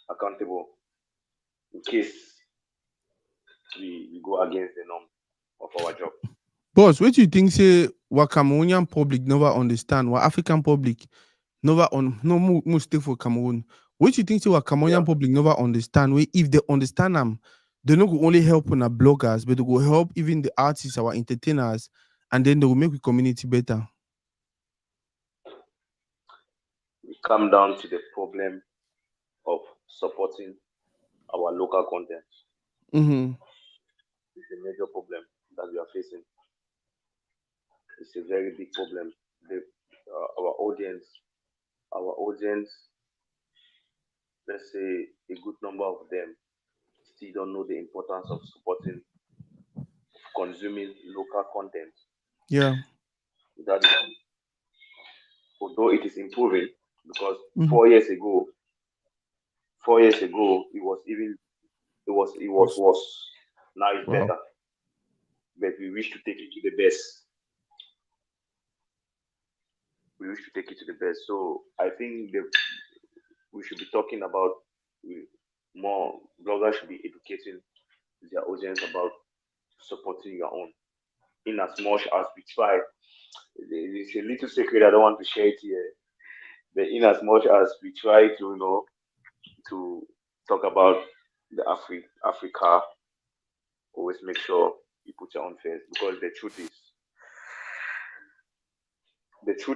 accountable in case we go against the norm of our job. Boss, what you think say what Cameroonian public never understand, what African public never on no mistake for Cameroon. What you think say what Yeah. Cameroonian public never understand? Where if they understand them, they not go only help on our bloggers, but they go help even the artists, our entertainers, and then they will make the community better. We come down to the problem of supporting our local content. Mm-hmm. It's a major problem that we are facing. It's a very big problem. The, our audience, let's say a good number of them still don't know the importance of supporting, consuming local content. Yeah. That is, although it is improving, because Mm-hmm. 4 years ago, 4 years ago, it was Was worse. Now it's wow. better, but we wish to take it to the best. We wish to take it to the best. So I think we should be talking about we, more bloggers should be educating their audience about supporting your own. In as much as we try, it's a little secret. I don't want to share it here. But in as much as we try to to talk about the Africa, always make sure you put your own first, because the truth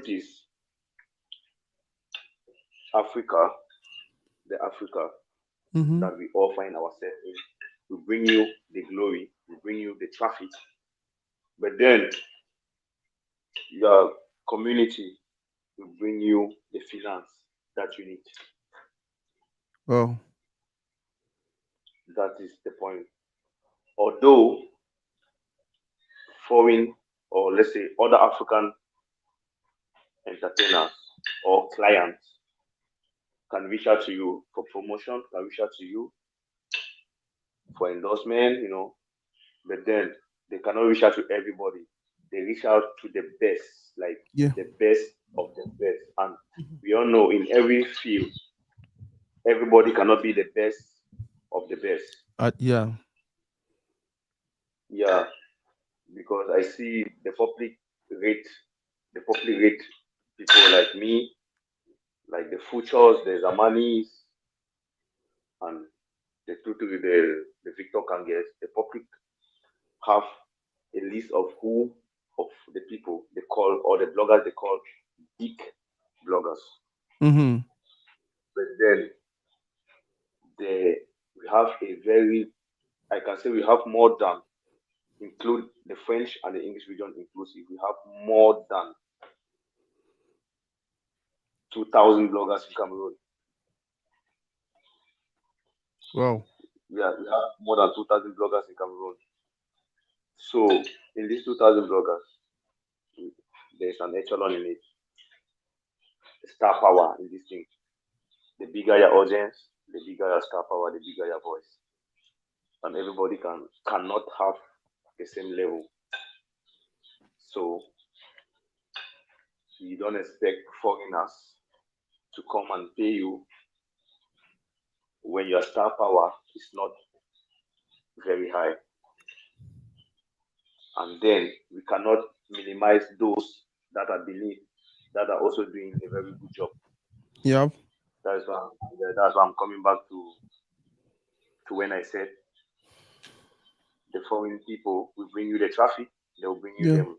is Africa, the Africa Mm-hmm. that we all find ourselves in, will bring you the glory, will bring you the traffic, but then your community will bring you the finance that you need. Well. That is the point. Although foreign, or let's say other African entertainers or clients can reach out to you for promotion, can reach out to you for endorsement, but then they cannot reach out to everybody. They reach out to the best, like Yeah. the best of the best. And we all know in every field, everybody cannot be the best of the best. Yeah. Yeah, because I see the public rate the public rate people like me, like the Futures, the Zamanis, and the Tutu, the Victor Kanges. The public have a list of who of the people they call or the bloggers they call big bloggers. Mm-hmm. But then we have a very I can say we have more than include the French and the English region inclusive. We have more than 2,000 bloggers in Cameroon. Wow. Yeah, we have more than 2,000 bloggers in Cameroon. So in these 2,000 bloggers, there's an echelon in it, star power in this thing. The bigger your audience, the bigger your star power, the bigger your voice, and everybody cannot have the same level. So you don't expect foreigners to come and pay you when your star power is not very high. And then we cannot minimize those that are beneath that are also doing a very good job. Yep. That's why I'm coming back to when I said the foreign people will bring you the traffic, they'll bring you Yeah. them,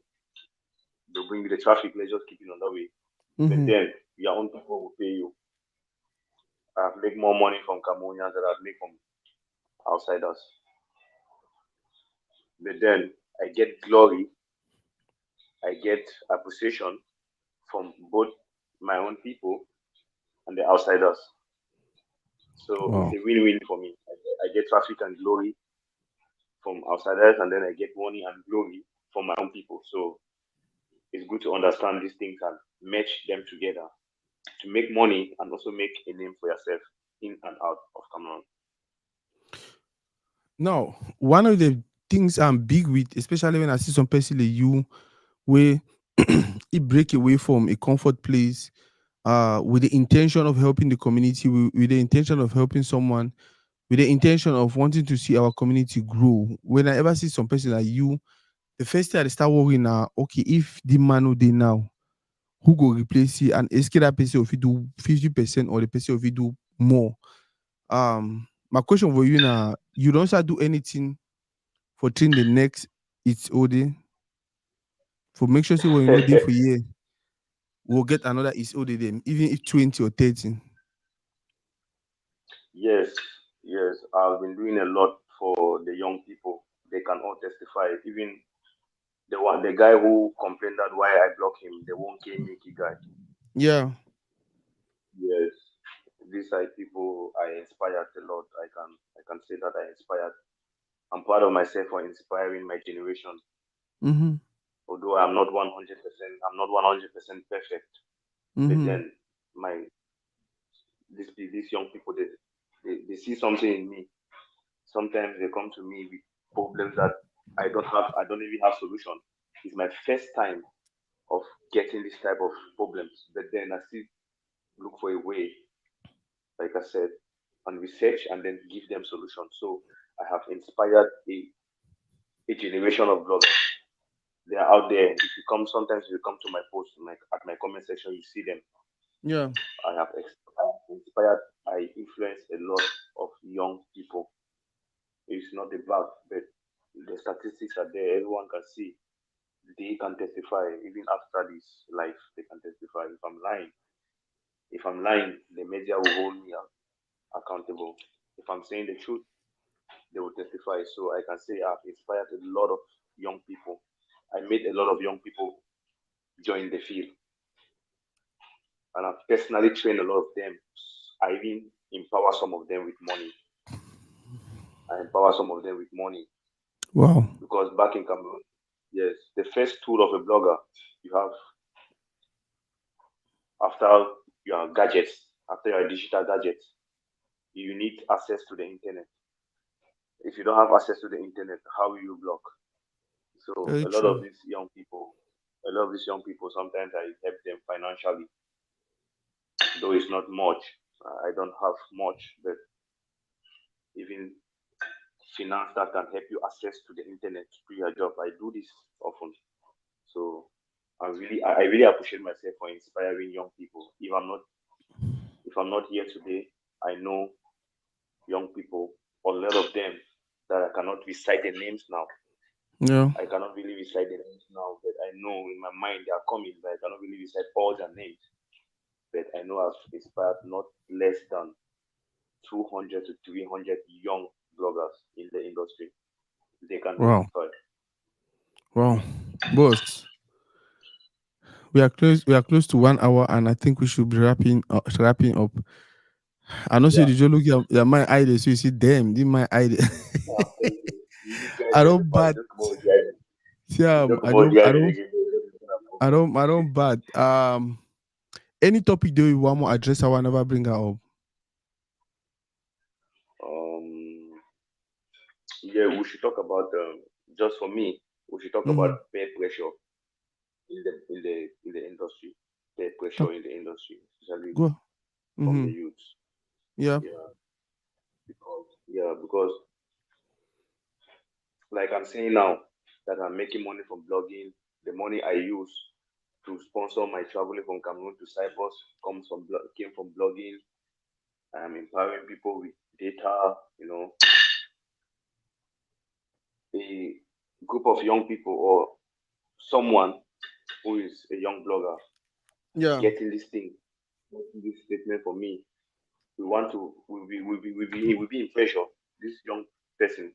they'll bring you the traffic. Let's just keep it on that way. But Mm-hmm. then your own people will pay you. I've made more money from Cameroonians than I've made from outsiders. But then I get glory, I get appreciation from both my own people and the outsiders. So it's Wow. a win-win for me. I get traffic and glory from outsiders, and then I get money and glory from my own people. So it's good to understand these things and match them together to make money and also make a name for yourself in and out of Cameroon. Now, one of the things I'm big with, especially when I see some person like you, where it break away from a comfort place, with the intention of helping the community, with the intention of helping someone, with the intention of wanting to see our community grow. When I ever see some person like you, the first thing I start worrying now, okay, if the man who they now, who go replace it, and is that person if you do 50% or the person if you do more. My question for you now, you don't start do anything for train the next it's OD for make sure say when you know day for year, we'll get another it's OD them, even if 20 or 30. Yes, yes, I've been doing a lot for the young people. They can all testify. Even the guy who complained that why I block him, the one K Mickey guy. Yeah. Yes, these are people I inspired a lot. I can say that I inspired. I'm proud of myself for inspiring my generation. Mm-hmm. Although I'm not 100% perfect, but Mm-hmm. then my these young people they see something in me. Sometimes they come to me with problems that I don't even have solution. It's my first time of getting this type of problems, but then I still look for a way, like I said, and research and then give them solutions. So I have inspired a generation of bloggers. They are out there. If you come, sometimes you come to my post, like at my comment section, you see them. Yeah. I've inspired, I influenced a lot of young people. It's not about, but the statistics are there. Everyone can see. They can testify. Even after this life, they can testify. If I'm lying, the media will hold me accountable. If I'm saying the truth, they will testify. So I can say I've inspired a lot of young people. I made a lot of young people join the field, and I've personally trained a lot of them. I even empower some of them with money. I empower some of them with money Wow. because back in Cameroon, yes, the first tool of a blogger you have after your gadgets, after your digital gadgets, you need access to the internet. If you don't have access to the internet, how will you blog? So Very true. a lot of these young people, sometimes I help them financially, though it's not much. I don't have much, but even finance that can help you access to the internet to do your job. I do this often. So I really appreciate myself for inspiring young people. If I'm not here today, I know young people, a lot of them that I cannot recite their names now. Yeah. I cannot really recite their names now, but I know in my mind they are coming, but I cannot really recite all their names. But I know I've inspired not less than 200 to 300 young bloggers in the industry. They can Wow. testify. Wow. Boss, we are close to 1 hour, and I think we should be wrapping up. I know say Yeah, the just look at my idea, so you see, damn, this my idea. I'm telling you, you guys I just don't about bad. just about the idea. See, Talk I about don't, the I idea don't, again. I don't bad. Any topic do you want to address? I will never bring her up. Um, yeah, we should talk about just for me. We should talk about Mm-hmm. peer pressure in the industry. Peer Oh, pressure in the industry, especially go. from the Mm-hmm. youths. Yeah. Yeah, because like I'm saying now that I'm making money from blogging, the money I use to sponsor my traveling from Cameroon to Cyprus came from blogging. I'm empowering people with data. A group of young people or someone who is a young blogger Yeah. getting this thing, making this statement for me. We want to, will be in pressure. This young person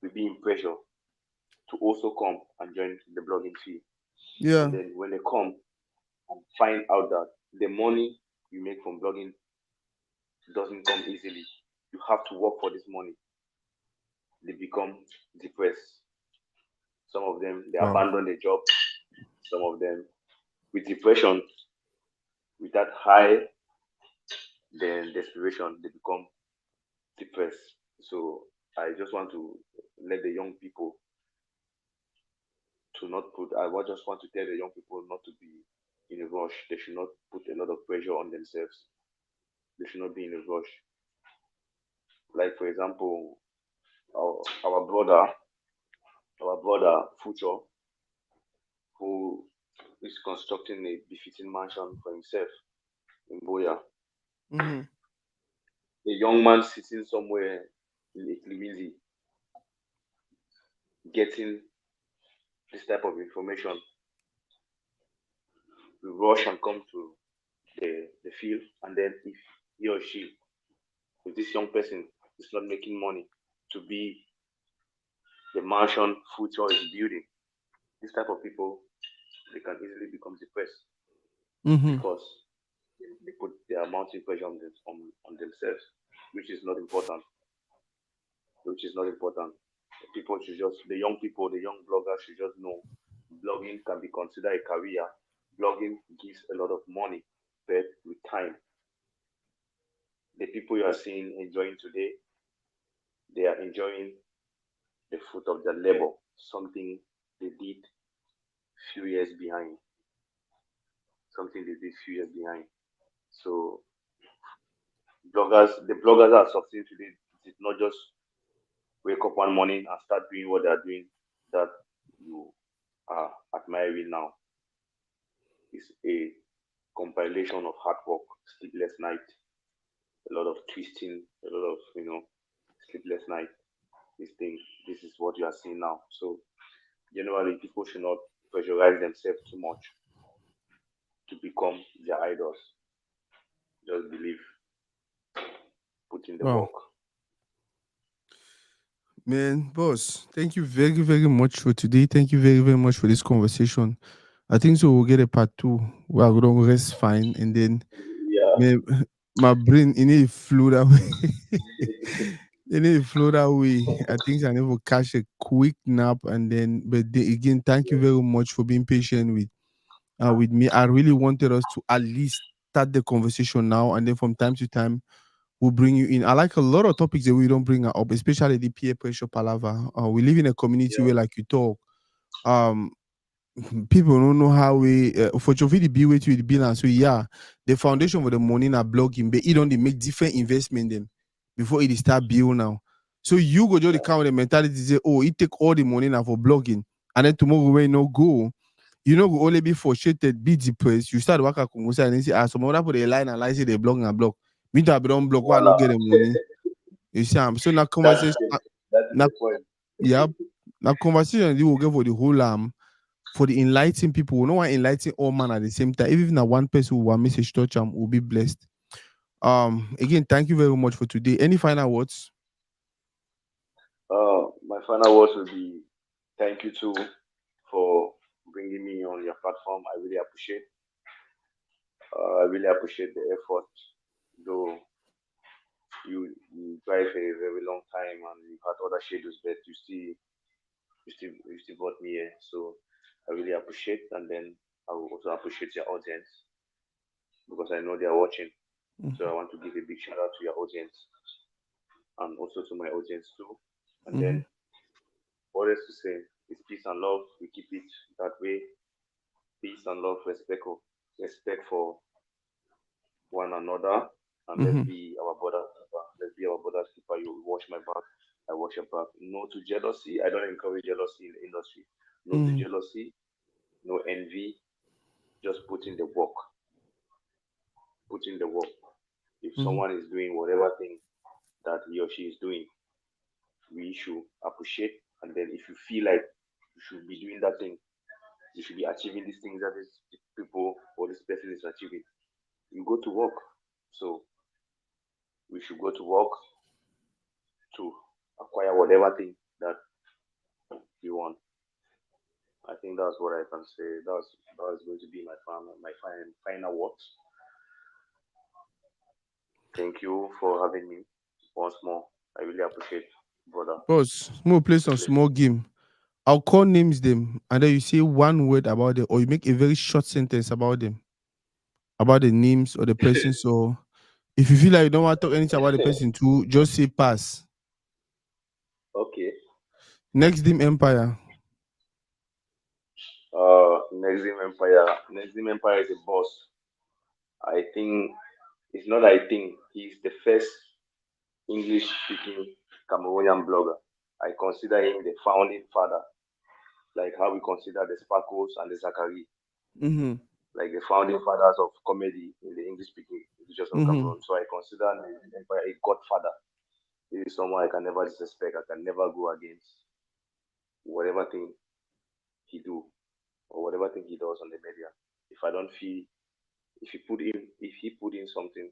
will be in pressure to also come and join the blogging field. And Yeah. then when they come and find out that the money you make from blogging doesn't come easily, you have to work for this money. They become depressed. Some of them they Wow. abandon the job. Some of them with depression, with that high, then desperation, they become depressed. So I just want to let the young people to not put. Just want to tell the young people not to be in a rush. They should not put a lot of pressure on themselves. They should not be in a rush. Like for example, our brother Future, who is constructing a befitting mansion for himself in Boya. Mm-hmm. A young man sitting somewhere in Eklimizi getting this type of information will rush and come to the field, and then if he or she, if this young person is not making money to be the mansion Future is building, this type of people, they can easily become depressed Mm-hmm. because they put their mounting pressure on themselves, which is not important. Which is not important. People should just, the young people, the young bloggers should just know blogging can be considered a career. Blogging gives a lot of money, but with time, the people you are seeing enjoying today, they are enjoying the fruit of their labor, something they did few years behind, something they did few years behind. So the bloggers that are succeeding today did not just wake up one morning and start doing what they are doing that you are admiring now. It's a compilation of hard work, sleepless night, a lot of twisting, a lot of sleepless night. This thing, this is what you are seeing now. So generally, people should not pressurize themselves too much to become their idols. Just believe, put in the Wow. work. Man, boss, thank you very, very much for today. Thank you very, very much for this conversation. I think so. We'll get a part two. We are going to rest fine, and then Yeah, man, my brain in it flew that way. In it flew that way. I think I need to catch a quick nap, and then. But again, thank you very much for being patient with me. I really wanted us to at least start the conversation now, and then from time to time we'll bring you in. I like a lot of topics that we don't bring up, especially the peer pressure palaver. We live in a community yeah, where, like you talk, um, people don't know how we for Chofi the be way to the balance. So yeah, the foundation for the money na blogging, but it don't they make different investment them before it start build now. So you go to the yeah, count the mentality say, oh, it take all the money now for blogging, and then tomorrow when no go. You know, will only be frustrated, be depressed. You start working Kongosa and then say, some other put a line and line say they block and block. Me to be don't block, why I Voila. not get the money? You see, so now That's conversation, the that is now, the point. yeah, now conversation you will get for the whole for the enlightening people. We don't want enlighten all man at the same time. Even if na one person who will message touch will be blessed. Again, thank you very much for today. Any final words? My final words will be thank you too for bringing me on your platform. I really appreciate. I really appreciate the effort. Though you drive a very long time and you had other schedules, but you still brought me here. So I really appreciate, and then I will also appreciate your audience because I know they are watching. So I want to give a big shout out to your audience and also to my audience too. And Mm-hmm. then what else to say? It's peace and love. We keep it that way. Peace and love, respect for one another, and let's Mm-hmm. be our brother's keeper. Let's be our brother's keeper. You watch my back, I watch your back. No to jealousy. I don't encourage jealousy in the industry. No to Mm-hmm. jealousy. No envy. Just put in the work. Put in the work. If Mm-hmm. someone is doing whatever thing that he or she is doing, we should appreciate. And then if you feel like you should be doing that thing, you should be achieving these things that this people or this person is achieving, you go to work. So we should go to work to acquire whatever thing that you want. I think that's what I can say. That's going to be my final words. Thank you for having me once more. I really appreciate, brother. Boss, we'll play some small game. I'll call names them, and then you say one word about them, or you make a very short sentence about them, about the names or the person. So if you feel like you don't want to talk anything about the person too, just say pass. Okay. Next Dim Empire. Nexim Empire. Nexim Empire is a boss. I think it's not. I think he's the first English-speaking Cameroonian blogger. I consider him the founding father, like how we consider the Sparkles and the Zachary, Mm-hmm. like the founding fathers of comedy in the English-speaking regions of Mm-hmm. Cameroon. So I consider Nexim Empire a godfather. He is someone I can never disrespect. I can never go against whatever thing he do or whatever thing he does on the media. If I don't feel, if he put in something,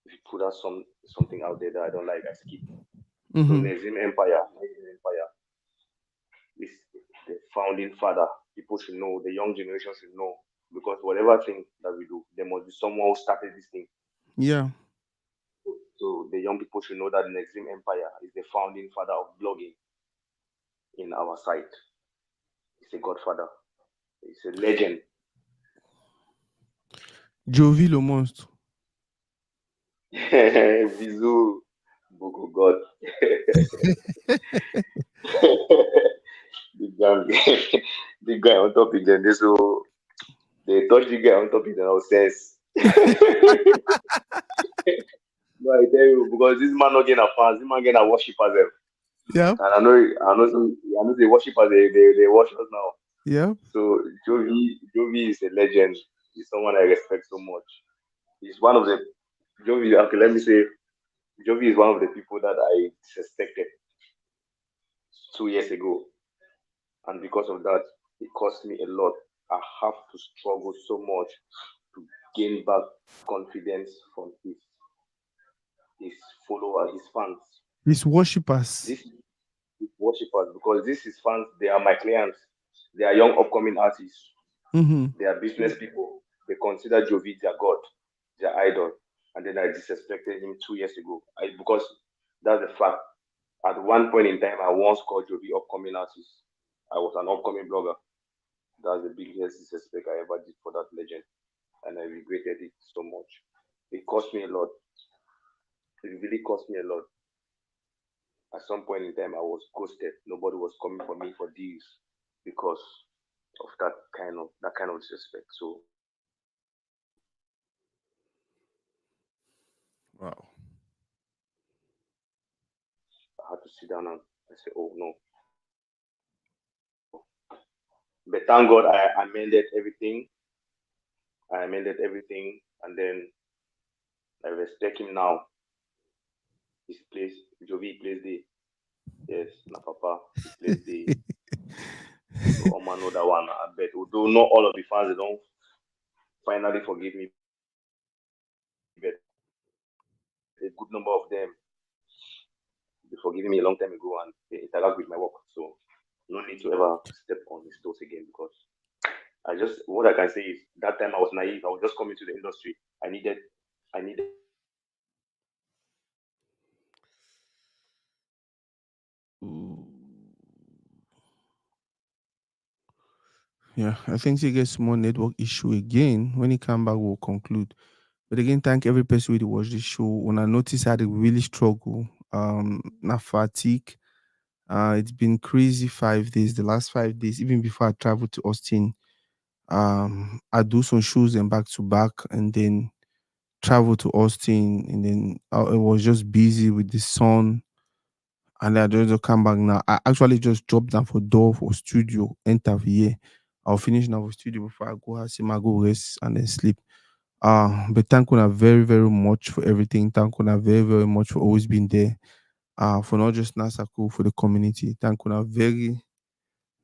if he put out something out there that I don't like, I skip. So Mm-hmm. Nezim Empire is the founding father. People should know, the young generation should know, because whatever thing that we do, there must be someone who started this thing. Yeah. So the young people should know that Nezim Empire is the founding father of blogging in our site. He's a godfather. He's a legend. Jovi le monstre. Bisous, beaucoup God. Big guy, big guy on top again. So they touch the guy on top of the sense. No, I tell you, because this man not getting a fans, this man getting a worshippers them. Yep. And I know the worshippers they worship us now. Yep. So Jovi is a legend. He's someone I respect so much. He's one of the Jovi. Okay, let me say, Jovi is one of the people that I suspected 2 years ago, and because of that, it cost me a lot. I have to struggle so much to gain back confidence from his followers, his fans. His worshippers. This is worshippers, because this is fans. They are my clients. They are young upcoming artists. Mm-hmm. They are business people. They consider Jovi their god, their idol, and then I disrespected him 2 years ago. Because that's the fact. At one point in time, I once called Jovi upcoming artist. I was an upcoming blogger. That's the biggest disrespect I ever did for that legend, and I regretted it so much. It cost me a lot. It really cost me a lot. At some point in time, I was ghosted. Nobody was coming for me for deals because of that kind of disrespect. So Wow. I had to sit down and I said, "Oh no, But thank God I amended everything. I amended everything, and then I respect him now. His place, Jovi plays the yes, na papa he plays the. So Oma know that one. I bet although not all of the fans they don't finally forgive me, but a good number of them they forgive me a long time ago and they interact with my work. So no need to ever step on his toes again because what I can say is that time I was naive. I was just coming to the industry. I needed Yeah, I think he gets more network issue again. When he come back, we'll conclude. But again, thank every person who watched the show. When I noticed I had a really struggle, not fatigue. It's been crazy 5 days. The last 5 days, even before I traveled to Austin, I do some shows and back to back, and then travel to Austin, and then I was just busy with the sun. And I just come back now. I actually just dropped down for door for studio, enter here. I'll finish now for studio before I go have see my go rest and then sleep. But thank you very, very much for everything. Thank you very, very much for always being there. For not just Nasaku, for the community. Thank you very,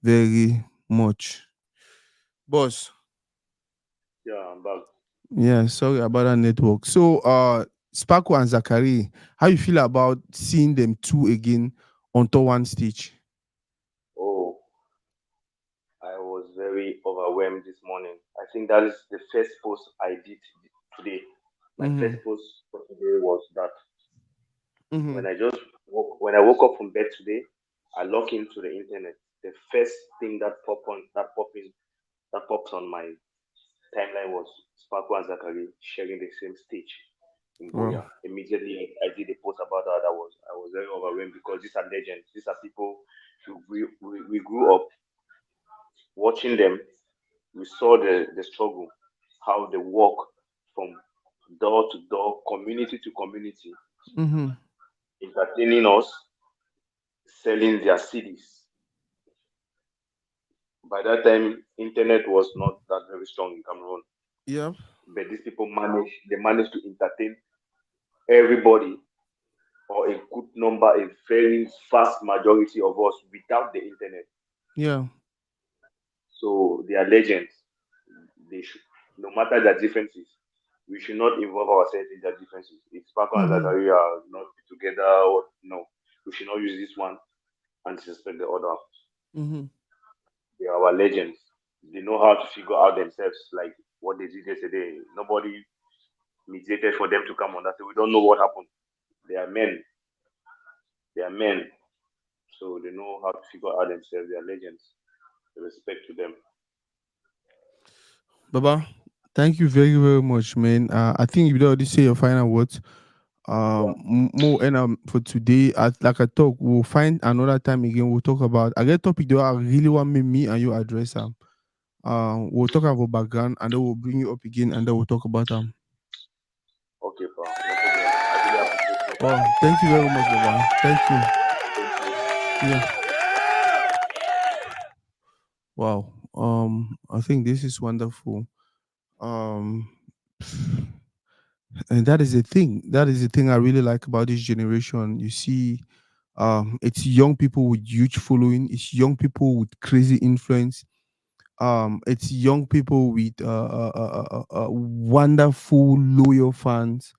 very much. Boss, yeah, I'm back. yeah, sorry about that network. So Sparkle and Zachary, how you feel about seeing them two again on top one stage? Oh, I was very overwhelmed this morning. I think that is the first post I did today. My Mm-hmm. first post for today was that Mm-hmm. when I woke up from bed today, I log into the internet. The first thing that pops on my timeline was Sparkle and Zachary sharing the same stage in Wow. Boya. Immediately, I did a post about that. I was very overwhelmed because these are legends. These are people we grew up watching them. We saw the struggle, how they walk from door to door, community to community, Mm-hmm. entertaining us, selling their CDs. By that time, internet was not that very strong in Cameroon, Yeah. but these people managed to entertain everybody or a good number, a very vast majority of us without the internet. Yeah. So they are legends. They should, no matter their differences, we should not involve ourselves in their differences. If Sparkle and Mm-hmm. Zachary are not together, or no, we should not use this one and disrespect the other. Mm-hmm. They are our legends. They know how to figure out themselves, like what they did yesterday. Nobody mediated for them to come on that. We don't know what happened. They are men. They are men. So they know how to figure out themselves. They are legends. Respect to them. Baba, thank you very, very much, man. I think you already say your final words. Yeah. More and for today, like I talk, we'll find another time again. We'll talk about I get topic that I really want me and you address them. We'll talk about background and then we'll bring you up again and then we'll talk about Okay, pa. No problem. I really appreciate your Well, time. thank you very much, Baba. Thank you. Thank you. Yeah. Wow. I think this is wonderful. Um, and that is the thing. That is the thing I really like about this generation. You see, it's young people with huge following. It's young people with crazy influence. It's young people with wonderful loyal fans,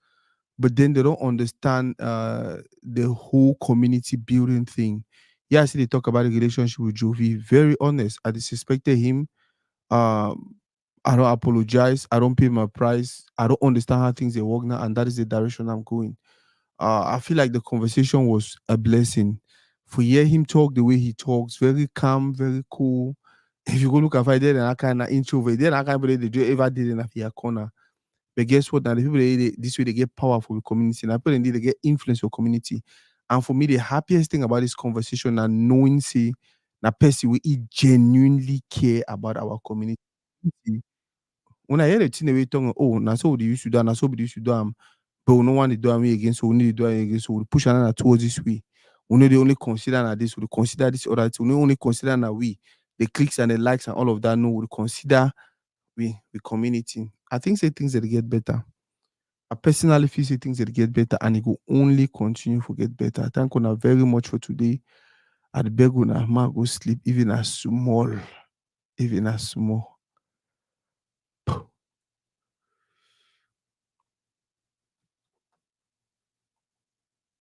but then they don't understand the whole community building thing. Yeah, I see they talk about the relationship with Jovi. Very honest, I disrespected him. um I don't apologize. I don't pay my price. I don't understand how things they work now, and that is the direction I'm going. I feel like the conversation was a blessing. For hear him talk the way he talks, very calm, very cool. If you go look at there and I kind of introvert, then I can't believe they do ever did in a corner. But guess what? Now the people this way they get power for the community. Now people indeed they get influence for community. And for me, the happiest thing about this conversation and knowing see na person we genuinely care about our community. When I hear the thing we talk, oh, now so we used to do, now so we used to do but we don't want to do it again, so we need to do it again. So we push another towards this way. We know they only consider that this, we consider this other thing. We only consider that we. the clicks and the likes and all of that, no, will consider we community. I think say things that get better. I personally feel say things that get better and it will only continue to get better. Thank you very much for today. I'd beg una ma go sleep even as small. Even as small.